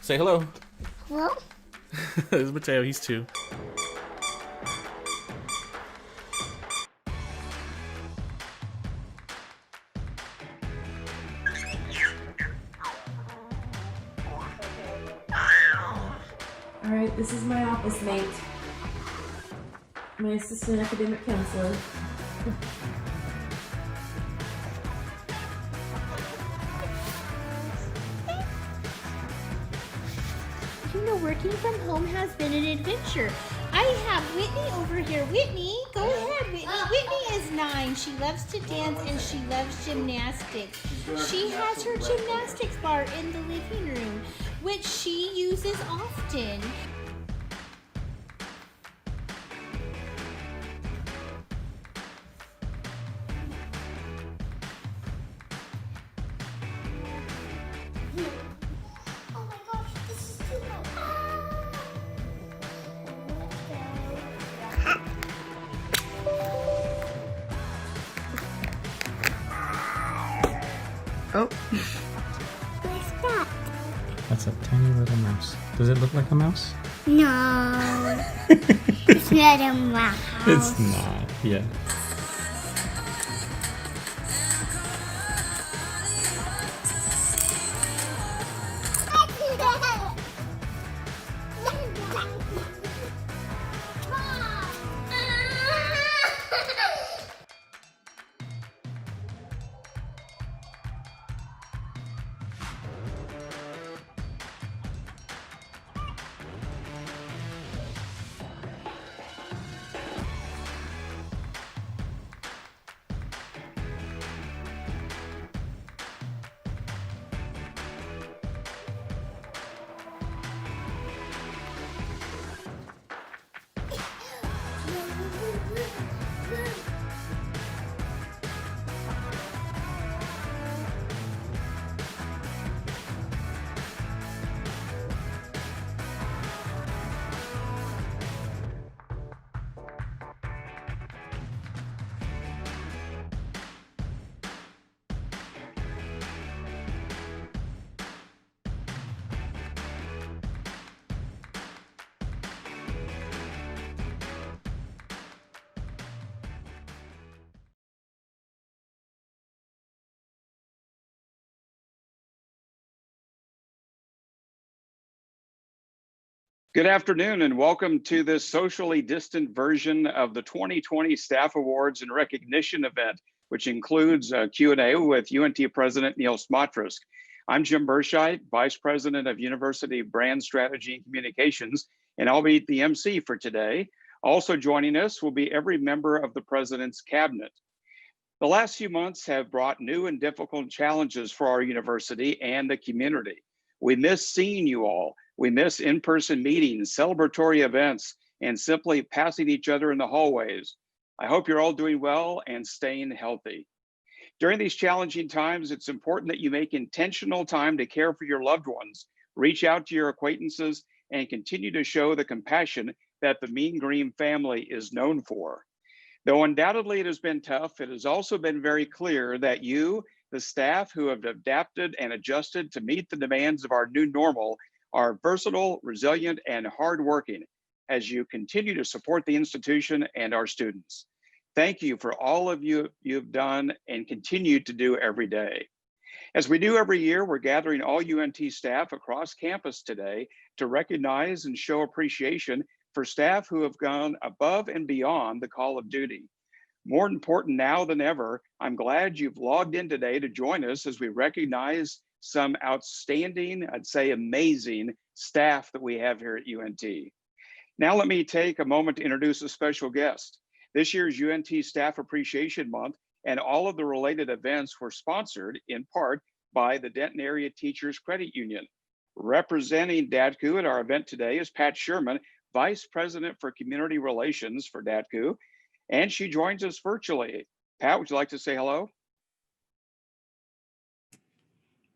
Say hello. Hello? This is Mateo. He's 2. All right, this is my office mate, my assistant academic counselor. You know, working from home has been an adventure. I have Whitney over here. Whitney, go ahead, Whitney. Whitney is 9. She loves to dance and she loves gymnastics. She has her gymnastics bar in the living room, which she uses often. Oh my gosh, this is too much. Oh. What's that? That's a tiny little mouse. Does it look like a mouse? No, it's not a mouse. It's not. Yeah. Good afternoon and welcome to this socially distant version of the 2020 Staff Awards and Recognition event, which includes a Q&A with UNT President Neil Smatresk. I'm Jim Burscheit, Vice President of University Brand Strategy and Communications, and I'll be the MC for today. Also joining us will be every member of the President's Cabinet. The last few months have brought new and difficult challenges for our university and the community. We miss seeing you all. We miss in-person meetings, celebratory events, and simply passing each other in the hallways. I hope you're all doing well and staying healthy. During these challenging times, it's important that you make intentional time to care for your loved ones, reach out to your acquaintances, and continue to show the compassion that the Mean Green family is known for. Though undoubtedly it has been tough, it has also been very clear that you, the staff who have adapted and adjusted to meet the demands of our new normal, are versatile, resilient, and hardworking as you continue to support the institution and our students. Thank you for all of you've done and continue to do every day. As we do every year, we're gathering all UNT staff across campus today to recognize and show appreciation for staff who have gone above and beyond the call of duty. More important now than ever, I'm glad you've logged in today to join us as we recognize some outstanding, I'd say amazing staff that we have here at UNT. Now let me take a moment to introduce a special guest. This year's UNT Staff Appreciation Month and all of the related events were sponsored in part by the Denton Area Teachers Credit Union. Representing DATCU at our event today is Pat Sherman, Vice President for Community Relations for DATCU, and she joins us virtually. Pat, would you like to say hello?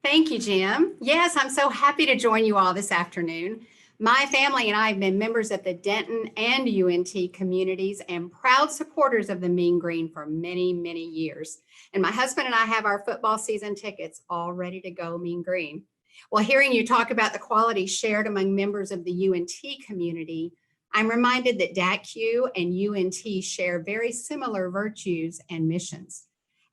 Thank you, Jim. Yes, I'm so happy to join you all this afternoon. My family and I have been members of the Denton and UNT communities and proud supporters of the Mean Green for many, many years. And my husband and I have our football season tickets all ready to go Mean Green. Well, hearing you talk about the qualities shared among members of the UNT community, I'm reminded that DATCU and UNT share very similar virtues and missions.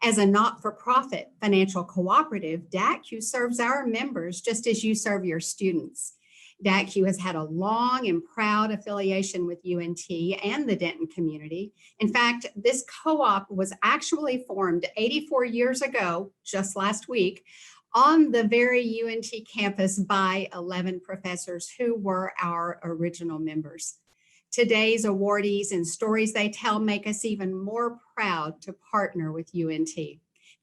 As a not-for-profit financial cooperative, DATCU serves our members just as you serve your students. DATCU has had a long and proud affiliation with UNT and the Denton community. In fact, this co-op was actually formed 84 years ago, just last week, on the very UNT campus by 11 professors who were our original members. Today's awardees and stories they tell make us even more proud to partner with UNT.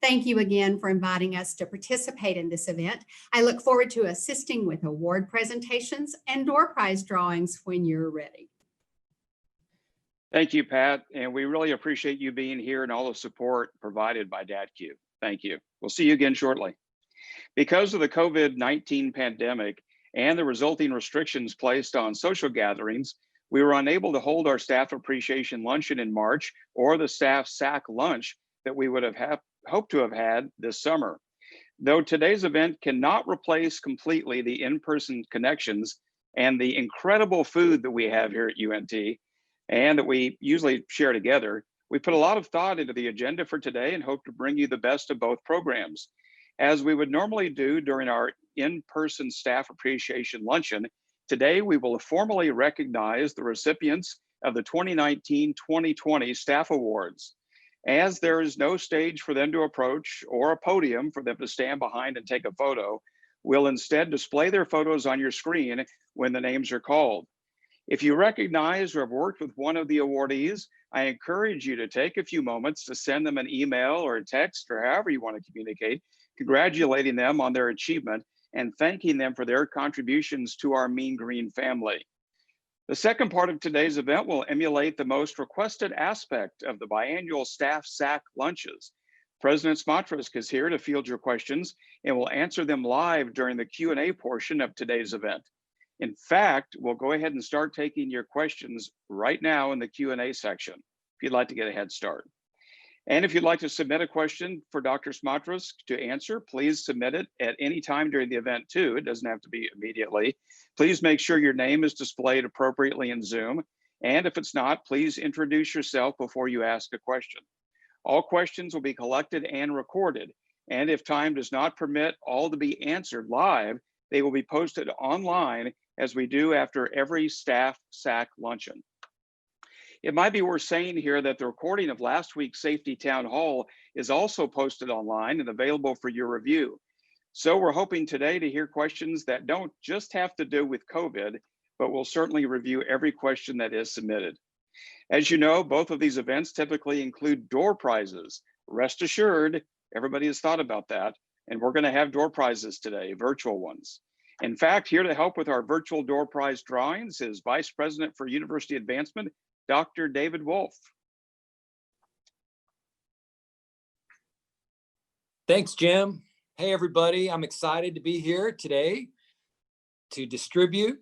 Thank you again for inviting us to participate in this event. I look forward to assisting with award presentations and door prize drawings when you're ready. Thank you, Pat, and we really appreciate you being here and all the support provided by DATCU. Thank you. We'll see you again shortly. Because of the COVID-19 pandemic and the resulting restrictions placed on social gatherings, we were unable to hold our Staff Appreciation Luncheon in March or the Staff SAC Lunch that we would have hoped to have had this summer. Though today's event cannot replace completely the in-person connections and the incredible food that we have here at UNT and that we usually share together, we put a lot of thought into the agenda for today and hope to bring you the best of both programs. As we would normally do during our in-person Staff Appreciation Luncheon, today we will formally recognize the recipients of the 2019-2020 Staff Awards. As there is no stage for them to approach or a podium for them to stand behind and take a photo, we'll instead display their photos on your screen when the names are called. If you recognize or have worked with one of the awardees, I encourage you to take a few moments to send them an email or a text or however you want to communicate, congratulating them on their achievement and thanking them for their contributions to our Mean Green family. The second part of today's event will emulate the most requested aspect of the biannual Staff SAC lunches. President Smatresk is here to field your questions and will answer them live during the Q&A portion of today's event. In fact, we'll go ahead and start taking your questions right now in the Q&A section, if you'd like to get a head start. And if you'd like to submit a question for Dr. Smatresk to answer, please submit it at any time during the event too. It doesn't have to be immediately. Please make sure your name is displayed appropriately in Zoom. And if it's not, please introduce yourself before you ask a question. All questions will be collected and recorded. And if time does not permit all to be answered live, they will be posted online as we do after every Staff SAC luncheon. It might be worth saying here that the recording of last week's Safety Town Hall is also posted online and available for your review. So we're hoping today to hear questions that don't just have to do with COVID, but we'll certainly review every question that is submitted. As you know, both of these events typically include door prizes. Rest assured, everybody has thought about that, and we're going to have door prizes today, virtual ones. In fact, here to help with our virtual door prize drawings is Vice President for University Advancement, Dr. David Wolf. Thanks, Jim. Hey, everybody. I'm excited to be here today to distribute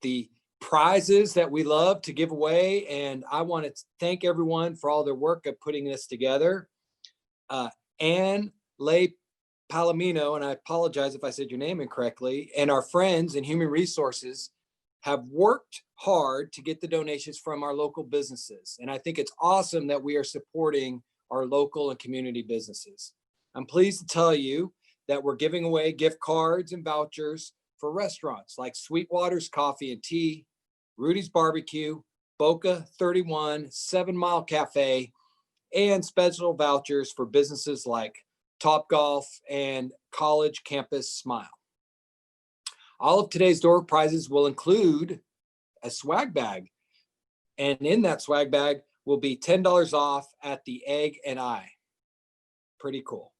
the prizes that we love to give away. And I want to thank everyone for all their work of putting this together. Anne Lay Palomino, and I apologize if I said your name incorrectly, and our friends in Human Resources have worked hard to get the donations from our local businesses. And I think it's awesome that we are supporting our local and community businesses. I'm pleased to tell you that we're giving away gift cards and vouchers for restaurants like Sweetwater's Coffee and Tea, Rudy's Barbecue, Boca 31, 7 Mile Cafe, and special vouchers for businesses like Topgolf and College Campus Smile. All of today's door prizes will include a swag bag, and in that swag bag will be $10 off at the Egg and I. Pretty cool.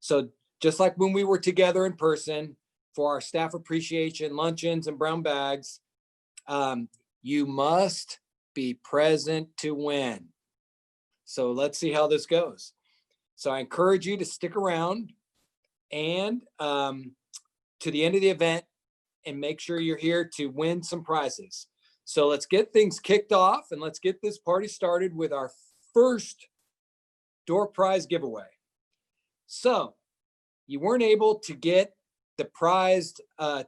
So just like when we were together in person for our Staff Appreciation Luncheons and brown bags, you must be present to win. So let's see how this goes. So I encourage you to stick around and to the end of the event and make sure you're here to win some prizes. So let's get things kicked off and let's get this party started with our first door prize giveaway. So you weren't able to get the prized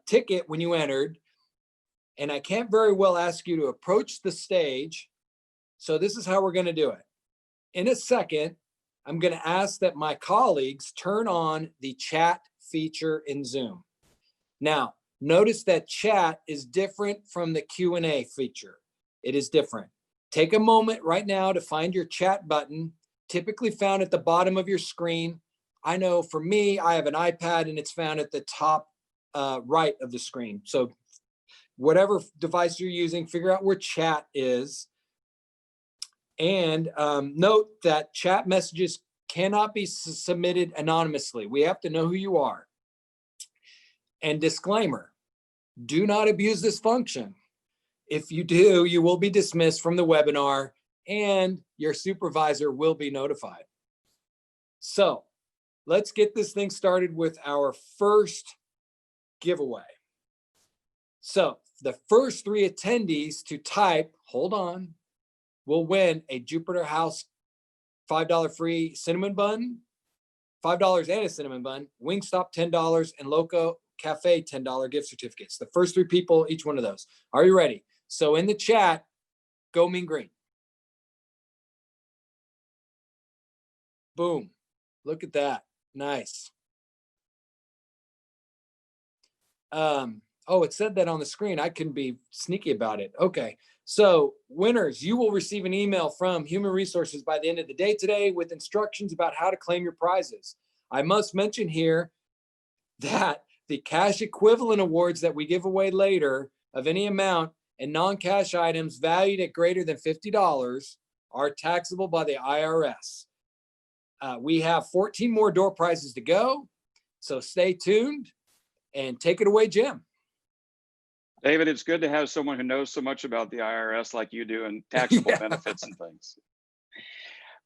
ticket when you entered, and I can't very well ask you to approach the stage. So this is how we're going to do it. In a second, I'm going to ask that my colleagues turn on the chat feature in Zoom. Now, notice that chat is different from the Q&A feature. It is different. Take a moment right now to find your chat button, typically found at the bottom of your screen. I know for me, I have an iPad and it's found at the top right of the screen. So whatever device you're using, figure out where chat is. And note that chat messages cannot be submitted anonymously. We have to know who you are. And disclaimer, do not abuse this function. If you do, you will be dismissed from the webinar and your supervisor will be notified. So let's get this thing started with our first giveaway. So the first 3 attendees to type, hold on, will win a Jupiter House $5 free cinnamon bun, $5 and a cinnamon bun, Wingstop $10, and Loco Cafe $10 gift certificates. The first 3 people, each one of those. Are you ready? So in the chat, go Mean Green. Boom. Look at that. Nice. Oh, it said that on the screen. I couldn't be sneaky about it. Okay. So winners, you will receive an email from Human Resources by the end of the day today with instructions about how to claim your prizes. I must mention here that the cash equivalent awards that we give away later of any amount and non-cash items valued at greater than $50 are taxable by the IRS. We have 14 more door prizes to go, so stay tuned and take it away, Jim. David, it's good to have someone who knows so much about the IRS like you do and taxable benefits and things.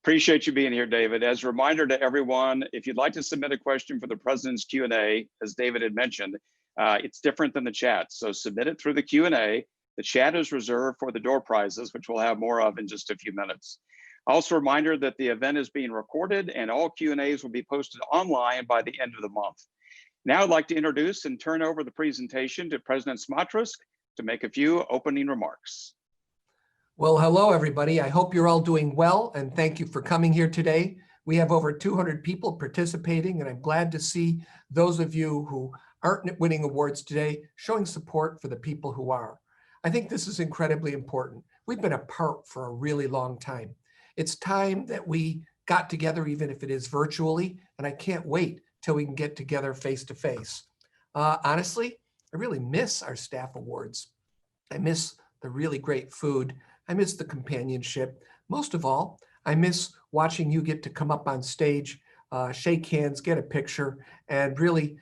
Appreciate you being here, David. As a reminder to everyone, if you'd like to submit a question for the President's Q&A, as David had mentioned, it's different than the chat. So submit it through the Q&A. The chat is reserved for the door prizes, which we'll have more of in just a few minutes. Also a reminder that the event is being recorded and all Q&As will be posted online by the end of the month. Now I'd like to introduce and turn over the presentation to President Smatresk to make a few opening remarks. Well, hello, everybody. I hope you're all doing well, and thank you for coming here today. We have over 200 people participating, and I'm glad to see those of you who aren't winning awards today showing support for the people who are. I think this is incredibly important. We've been apart for a really long time. It's time that we got together, even if it is virtually, and I can't wait till we can get together face to face. Honestly, I really miss our staff awards. I miss the really great food. I miss the companionship. Most of all, I miss watching you get to come up on stage, shake hands, get a picture, and really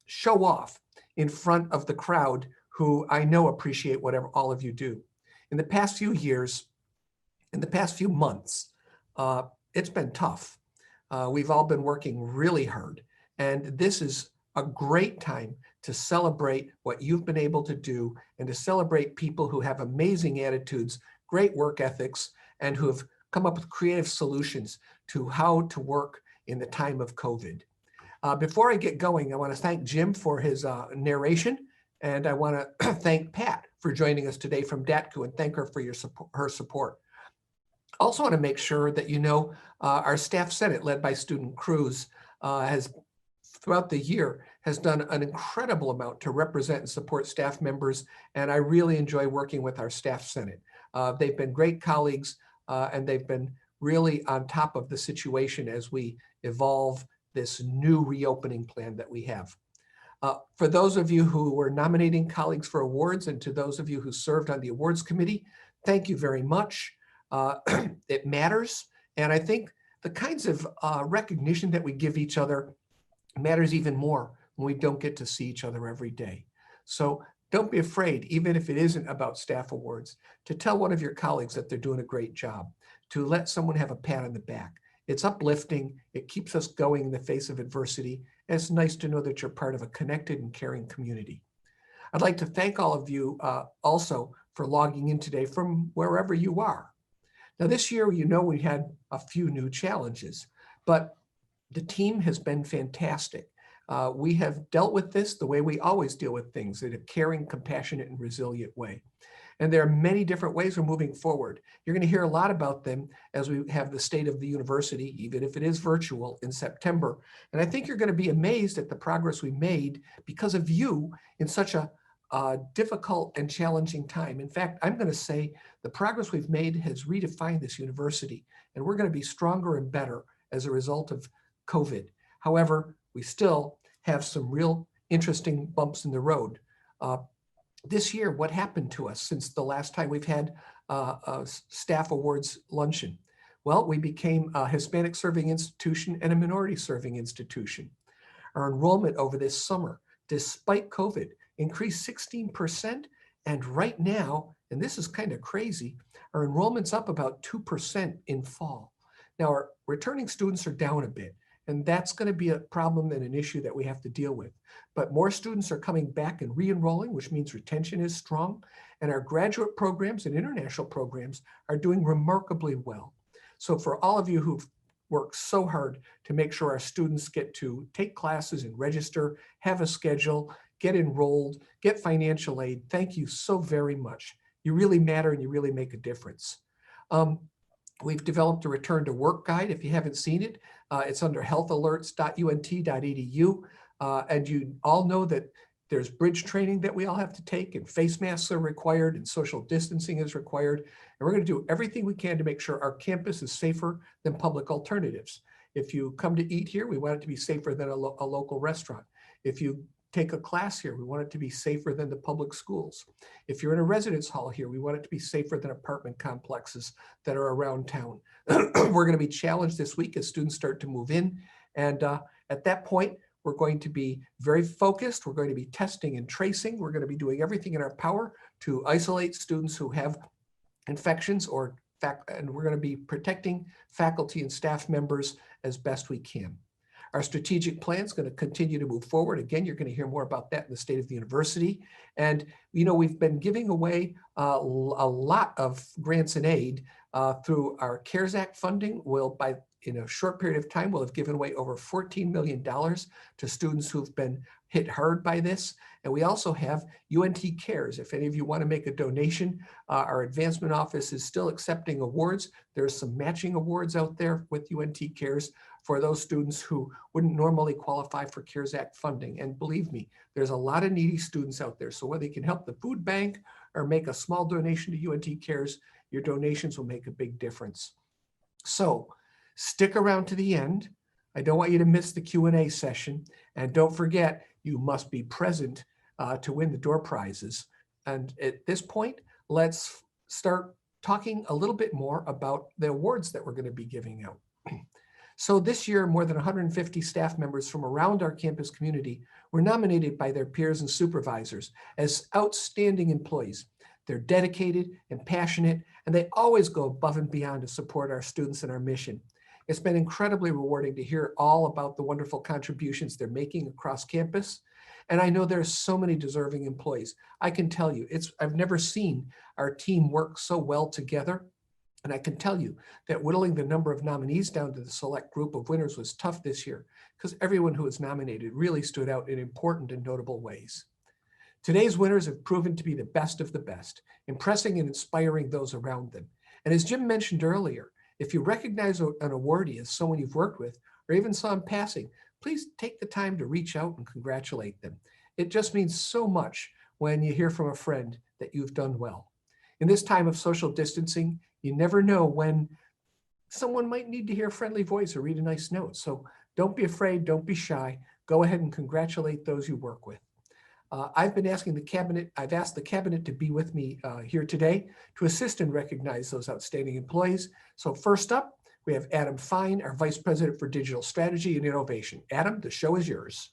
show off in front of the crowd who I know appreciate whatever all of you do. In the past few years, in the past few months, it's been tough. We've all been working really hard, and this is a great time to celebrate what you've been able to do and to celebrate people who have amazing attitudes, great work ethics, and who have come up with creative solutions to how to work in the time of COVID. Before I get going, I want to thank Jim for his narration, and I want to thank Pat for joining us today from DATCU and thank her for her support. Also want to make sure that you know our Staff Senate, led by Student Cruz, has throughout the year has done an incredible amount to represent and support staff members, and I really enjoy working with our Staff Senate. They've been great colleagues, and they've been really on top of the situation as we evolve this new reopening plan that we have. For those of you who were nominating colleagues for awards, and to those of you who served on the awards committee, thank you very much. It matters, and I think the kinds of recognition that we give each other matters even more when we don't get to see each other every day. So don't be afraid, even if it isn't about staff awards, to tell one of your colleagues that they're doing a great job, to let someone have a pat on the back. It's uplifting, it keeps us going in the face of adversity, and it's nice to know that you're part of a connected and caring community. I'd like to thank all of you also for logging in today from wherever you are. Now this year, you know, we had a few new challenges, but the team has been fantastic. We have dealt with this the way we always deal with things, in a caring, compassionate, and resilient way. And there are many different ways we're moving forward. You're going to hear a lot about them as we have the State of the University, even if it is virtual, in September. And I think you're going to be amazed at the progress we made because of you in such a difficult and challenging time. In fact, I'm going to say the progress we've made has redefined this university, and we're going to be stronger and better as a result of COVID. However, we still have some real interesting bumps in the road. This year, what happened to us since the last time we've had a Staff Awards Luncheon? Well, we became a Hispanic serving institution and a minority serving institution. Our enrollment over this summer, despite COVID, increased 16%. And right now, and this is kind of crazy, our enrollment's up about 2% in fall. Now, our returning students are down a bit, and that's going to be a problem and an issue that we have to deal with. But more students are coming back and re-enrolling, which means retention is strong. And our graduate programs and international programs are doing remarkably well. So for all of you who've worked so hard to make sure our students get to take classes and register, have a schedule, get enrolled, get financial aid, thank you so very much. You really matter and you really make a difference. We've developed a return to work guide. If you haven't seen it, it's under healthalerts.unt.edu. And you all know that there's bridge training that we all have to take, and face masks are required, and social distancing is required. And we're going to do everything we can to make sure our campus is safer than public alternatives. If you come to eat here, we want it to be safer than a local restaurant. If you take a class here, we want it to be safer than the public schools. If you're in a residence hall here, we want it to be safer than apartment complexes that are around town. We're going to be challenged this week as students start to move in. And at that point, we're going to be very focused. We're going to be testing and tracing. We're going to be doing everything in our power to isolate students who have infections, and we're going to be protecting faculty and staff members as best we can. Our strategic plan is going to continue to move forward. Again, you're going to hear more about that in the State of the University. And, you know, we've been giving away a lot of grants and aid through our CARES Act funding. In a short period of time, we'll have given away over $14 million to students who've been hit hard by this. And we also have UNT Cares. If any of you want to make a donation, our advancement office is still accepting awards. There's some matching awards out there with UNT Cares for those students who wouldn't normally qualify for CARES Act funding. And believe me, there's a lot of needy students out there. So whether you can help the food bank or make a small donation to UNT Cares, your donations will make a big difference. So stick around to the end. I don't want you to miss the Q&A session. And don't forget, you must be present to win the door prizes. And at this point, let's start talking a little bit more about the awards that we're going to be giving out. So this year, more than 150 staff members from around our campus community were nominated by their peers and supervisors as outstanding employees. They're dedicated and passionate, and they always go above and beyond to support our students and our mission. It's been incredibly rewarding to hear all about the wonderful contributions they're making across campus. And I know there's so many deserving employees. I can tell you, I've never seen our team work so well together. And I can tell you that whittling the number of nominees down to the select group of winners was tough this year because everyone who was nominated really stood out in important and notable ways. Today's winners have proven to be the best of the best, impressing and inspiring those around them. And as Jim mentioned earlier, if you recognize an awardee as someone you've worked with or even saw in passing, please take the time to reach out and congratulate them. It just means so much when you hear from a friend that you've done well. In this time of social distancing, you never know when someone might need to hear a friendly voice or read a nice note. So don't be afraid, don't be shy. Go ahead and congratulate those you work with. I've asked the cabinet to be with me here today to assist and recognize those outstanding employees. So first up, we have Adam Fine, our Vice President for Digital Strategy and Innovation. Adam, the show is yours.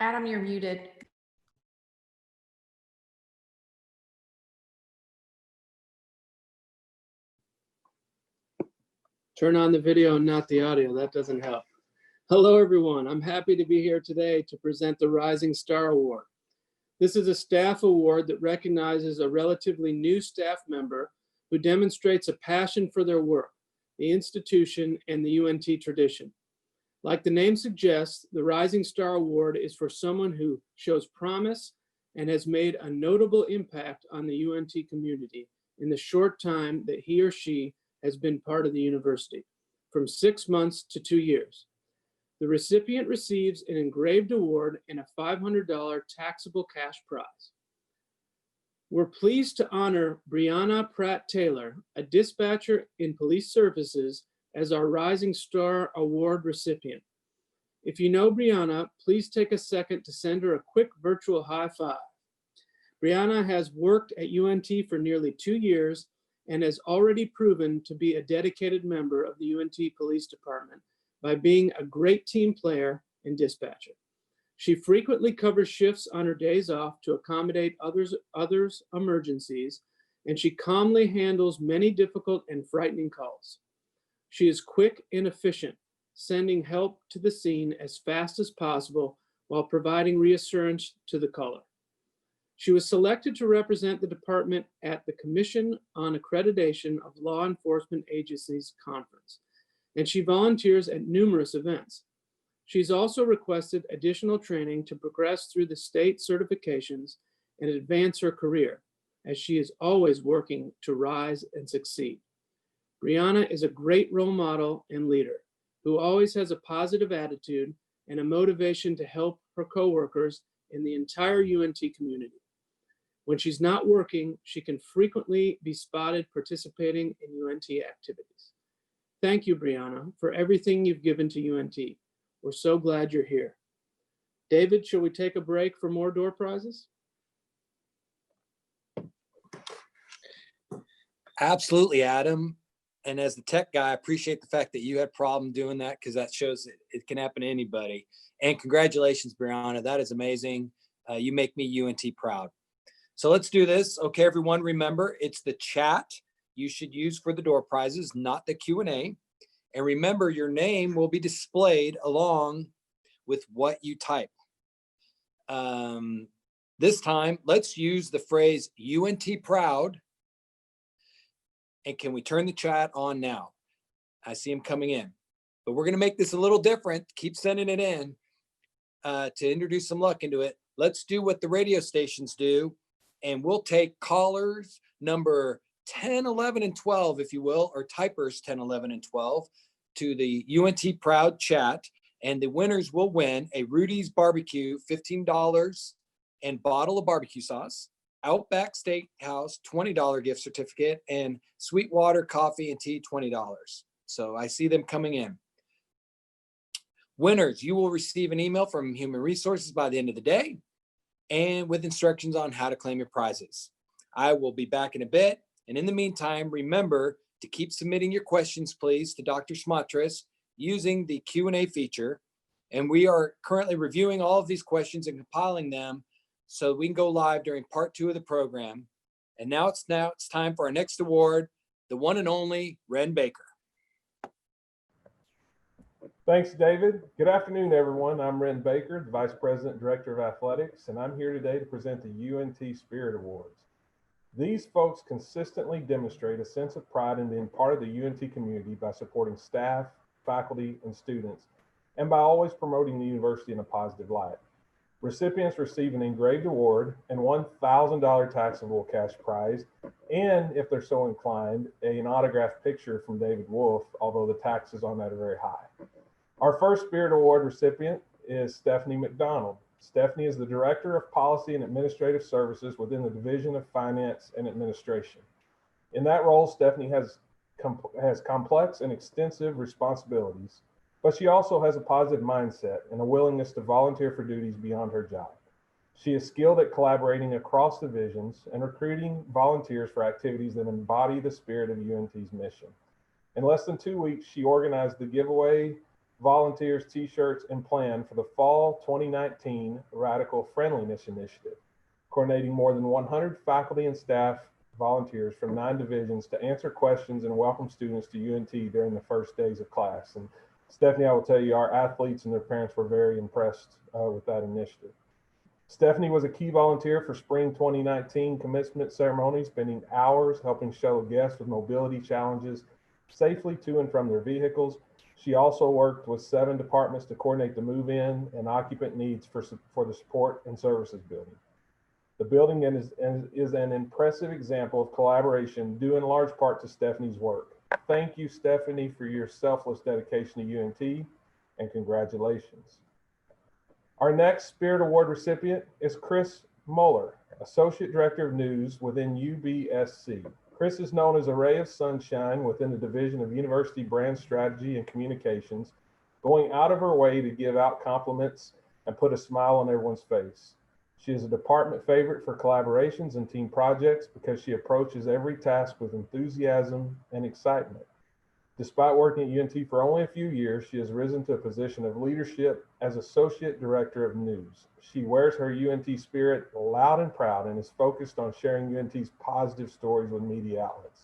Adam, you're muted. Turn on the video and not the audio. That doesn't help. Hello, everyone. I'm happy to be here today to present the Rising Star Award. This is a staff award that recognizes a relatively new staff member who demonstrates a passion for their work, the institution, and the UNT tradition. Like the name suggests, the Rising Star Award is for someone who shows promise and has made a notable impact on the UNT community in the short time that he or she has been part of the university, from 6 months to 2 years. The recipient receives an engraved award and a $500 taxable cash prize. We're pleased to honor Brianna Pratt Taylor, a dispatcher in police services, as our Rising Star Award recipient. If you know Brianna, please take a second to send her a quick virtual high five. Brianna has worked at UNT for nearly 2 years and has already proven to be a dedicated member of the UNT Police Department by being a great team player and dispatcher. She frequently covers shifts on her days off to accommodate others' emergencies, and she calmly handles many difficult and frightening calls. She is quick and efficient, sending help to the scene as fast as possible while providing reassurance to the caller. She was selected to represent the department at the Commission on Accreditation of Law Enforcement Agencies conference, and she volunteers at numerous events. She's also requested additional training to progress through the state certifications and advance her career, as she is always working to rise and succeed. Brianna is a great role model and leader who always has a positive attitude and a motivation to help her coworkers in the entire UNT community. When she's not working, she can frequently be spotted participating in UNT activities. Thank you, Brianna, for everything you've given to UNT. We're so glad you're here. David, shall we take a break for more door prizes? Absolutely, Adam. And as the tech guy, I appreciate the fact that you had a problem doing that, because that shows that it can happen to anybody. And congratulations, Brianna. That is amazing. You make me UNT proud. So let's do this. Okay, everyone, remember, it's the chat you should use for the door prizes, not the Q&A. And remember, your name will be displayed along with what you type. This time, let's use the phrase UNT proud. And can we turn the chat on now? I see them coming in. But we're going to make this a little different. Keep sending it in to introduce some luck into it. Let's do what the radio stations do. And we'll take callers number 10, 11, and 12, if you will, or typers 10, 11, and 12 to the UNT Proud chat. And the winners will win a Rudy's Barbecue, $15, and bottle of barbecue sauce, Outback Steakhouse, $20 gift certificate, and Sweetwater Coffee and Tea, $20. So I see them coming in. Winners, you will receive an email from Human Resources by the end of the day, and with instructions on how to claim your prizes. I will be back in a bit. And in the meantime, remember to keep submitting your questions, please, to Dr. Smatresk using the Q&A feature. And we are currently reviewing all of these questions and compiling them so we can go live during part 2 of the program. And now it's time for our next award, the one and only Ren Baker. Thanks, David. Good afternoon, everyone. I'm Ren Baker, the Vice President, Director of Athletics, and I'm here today to present the UNT Spirit Awards. These folks consistently demonstrate a sense of pride in being part of the UNT community by supporting staff, faculty, and students, and by always promoting the university in a positive light. Recipients receive an engraved award and $1,000 taxable cash prize, and if they're so inclined, an autographed picture from David Wolf, although the taxes on that are very high. Our first Spirit Award recipient is Stephanie McDonald. Stephanie is the Director of Policy and Administrative Services within the Division of Finance and Administration. In that role, Stephanie has complex and extensive responsibilities, but she also has a positive mindset and a willingness to volunteer for duties beyond her job. She is skilled at collaborating across divisions and recruiting volunteers for activities that embody the spirit of UNT's mission. In less than 2 weeks, she organized the giveaway, volunteers, t-shirts, and plan for the Fall 2019 Radical Friendliness Initiative, coordinating more than 100 faculty and staff volunteers from 9 divisions to answer questions and welcome students to UNT during the first days of class. And Stephanie, I will tell you, our athletes and their parents were very impressed with that initiative. Stephanie was a key volunteer for spring 2019 commencement ceremony, spending hours helping shuttle guests with mobility challenges safely to and from their vehicles. She also worked with 7 departments to coordinate the move-in and occupant needs for the support and services building. The building is an impressive example of collaboration due in large part to Stephanie's work. Thank you, Stephanie, for your selfless dedication to UNT, and congratulations. Our next Spirit Award recipient is Chris Muller, Associate Director of News within UBSC. Chris is known as a ray of sunshine within the Division of University Brand Strategy and Communications, going out of her way to give out compliments and put a smile on everyone's face. She is a department favorite for collaborations and team projects because she approaches every task with enthusiasm and excitement. Despite working at UNT for only a few years, she has risen to a position of leadership as Associate Director of News. She wears her UNT spirit loud and proud and is focused on sharing UNT's positive stories with media outlets.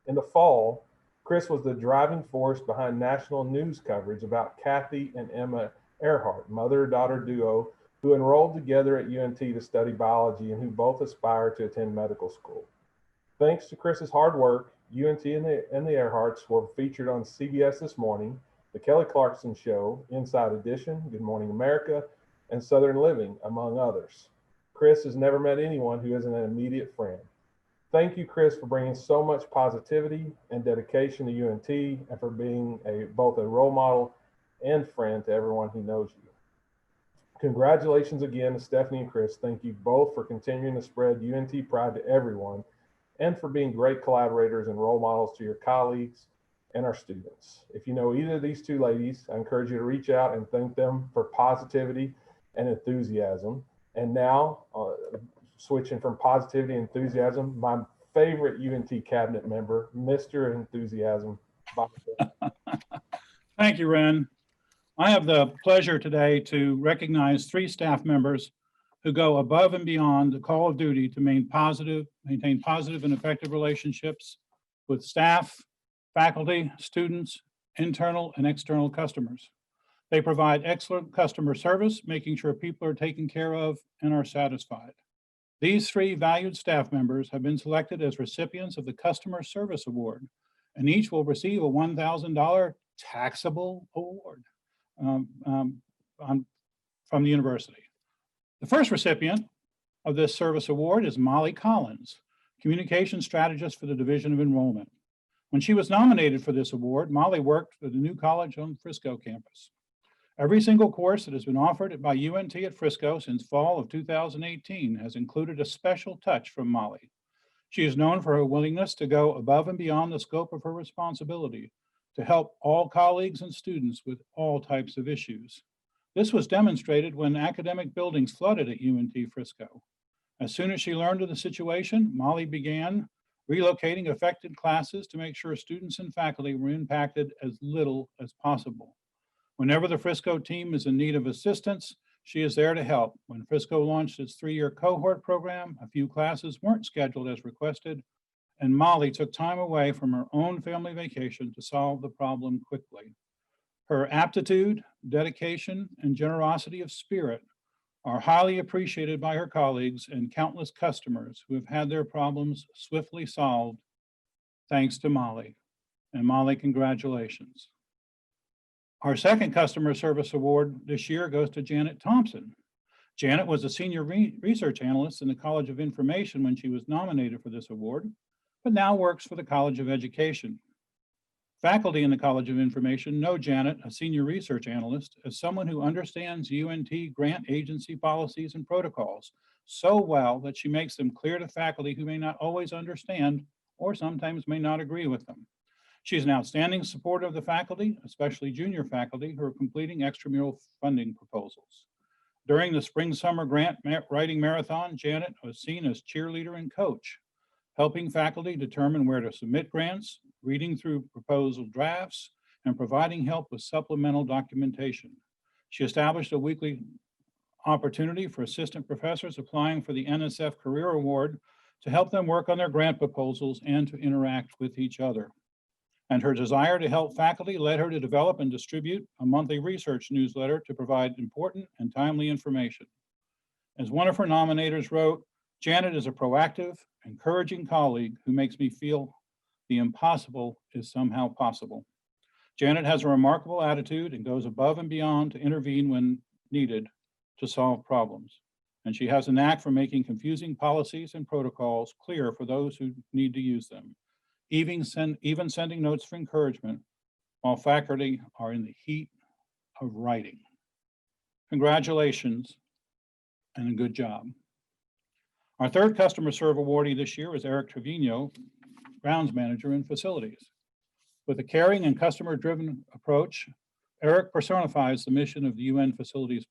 In the fall, Chris was the driving force behind national news coverage about Kathy and Emma Earhart, mother-daughter duo who enrolled together at UNT to study biology and who both aspire to attend medical school. Thanks to Chris's hard work, UNT and the Earharts were featured on CBS This Morning, The Kelly Clarkson Show, Inside Edition, Good Morning America, and Southern Living, among others. Chris has never met anyone who isn't an immediate friend. Thank you, Chris, for bringing so much positivity and dedication to UNT and for being both a role model and friend to everyone who knows you. Congratulations again to Stephanie and Chris. Thank you both for continuing to spread UNT pride to everyone and for being great collaborators and role models to your colleagues and our students. If you know either of these two ladies, I encourage you to reach out and thank them for positivity and enthusiasm. And now, switching from positivity and enthusiasm, my favorite UNT cabinet member, Mr. Enthusiasm. Thank you, Ren. I have the pleasure today to recognize 3 staff members who go above and beyond the call of duty to maintain positive and effective relationships with staff, faculty, students, internal and external customers. They provide excellent customer service, making sure people are taken care of and are satisfied. These 3 valued staff members have been selected as recipients of the Customer Service Award, and each will receive a $1,000 taxable award from the university. The first recipient of this service award is Molly Collins, Communication Strategist for the Division of Enrollment. When she was nominated for this award, Molly worked for the new college on Frisco campus. Every single course that has been offered by UNT at Frisco since fall of 2018 has included a special touch from Molly. She is known for her willingness to go above and beyond the scope of her responsibility to help all colleagues and students with all types of issues. This was demonstrated when academic buildings flooded at UNT Frisco. As soon as she learned of the situation, Molly began relocating affected classes to make sure students and faculty were impacted as little as possible. Whenever the Frisco team is in need of assistance, she is there to help. When Frisco launched its 3-year cohort program, a few classes weren't scheduled as requested, and Molly took time away from her own family vacation to solve the problem quickly. Her aptitude, dedication, and generosity of spirit are highly appreciated by her colleagues and countless customers who have had their problems swiftly solved thanks to Molly. And Molly, congratulations. Our second Customer Service Award this year goes to Janet Thompson. Janet was a senior research analyst in the College of Information when she was nominated for this award, but now works for the College of Education. Faculty in the College of Information know Janet, a senior research analyst, as someone who understands UNT grant agency policies and protocols so well that she makes them clear to faculty who may not always understand or sometimes may not agree with them. She's an outstanding supporter of the faculty, especially junior faculty who are completing extramural funding proposals. During the spring-summer grant writing marathon, Janet was seen as cheerleader and coach, helping faculty determine where to submit grants, reading through proposal drafts, and providing help with supplemental documentation. She established a weekly opportunity for assistant professors applying for the NSF Career Award to help them work on their grant proposals and to interact with each other. And her desire to help faculty led her to develop and distribute a monthly research newsletter to provide important and timely information. As one of her nominators wrote, Janet is a proactive, encouraging colleague who makes me feel the impossible is somehow possible. Janet has a remarkable attitude and goes above and beyond to intervene when needed to solve problems. And she has a knack for making confusing policies and protocols clear for those who need to use them, even sending notes for encouragement while faculty are in the heat of writing. Congratulations and a good job. Our third Customer Serve awardee this year is Eric Trevino, Grounds Manager in Facilities. With a caring and customer-driven approach, Eric personifies the mission of the UN Facilities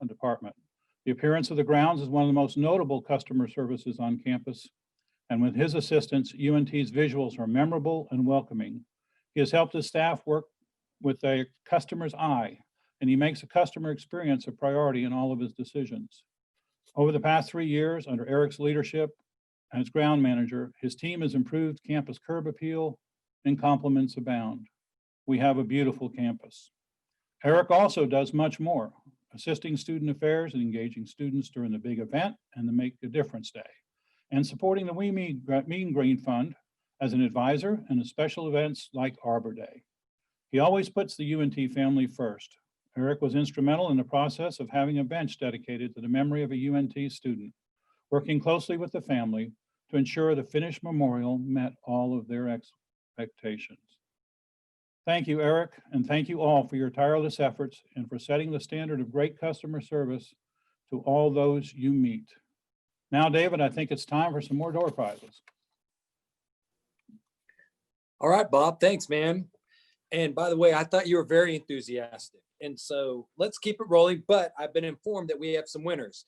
Department. The appearance of the grounds is one of the most notable customer services on campus, and with his assistance, UNT's visuals are memorable and welcoming. He has helped his staff work with a customer's eye, and he makes the customer experience a priority in all of his decisions. Over the past 3 years, under Eric's leadership as ground manager, his team has improved campus curb appeal and compliments abound. We have a beautiful campus. Eric also does much more, assisting student affairs and engaging students during the big event and the Make a Difference Day, and supporting the We Mean Green Fund as an advisor and in special events like Arbor Day. He always puts the UNT family first. Eric was instrumental in the process of having a bench dedicated to the memory of a UNT student, working closely with the family to ensure the finished memorial met all of their expectations. Thank you, Eric, and thank you all for your tireless efforts and for setting the standard of great customer service to all those you meet. Now, David, I think it's time for some more door prizes. All right, Bob, thanks, man. And by the way, I thought you were very enthusiastic. And so let's keep it rolling, but I've been informed that we have some winners.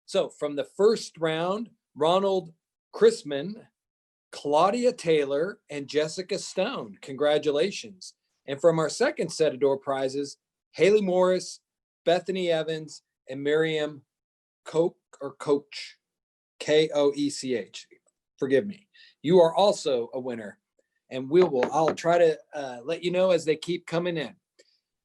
So from the first round, Ronald Chrisman, Claudia Taylor, and Jessica Stone, congratulations. And from our second set of door prizes, Haley Morris, Bethany Evans, and Miriam Coach, K-O-E-C-H. Forgive me. You are also a winner. And I'll try to let you know as they keep coming in.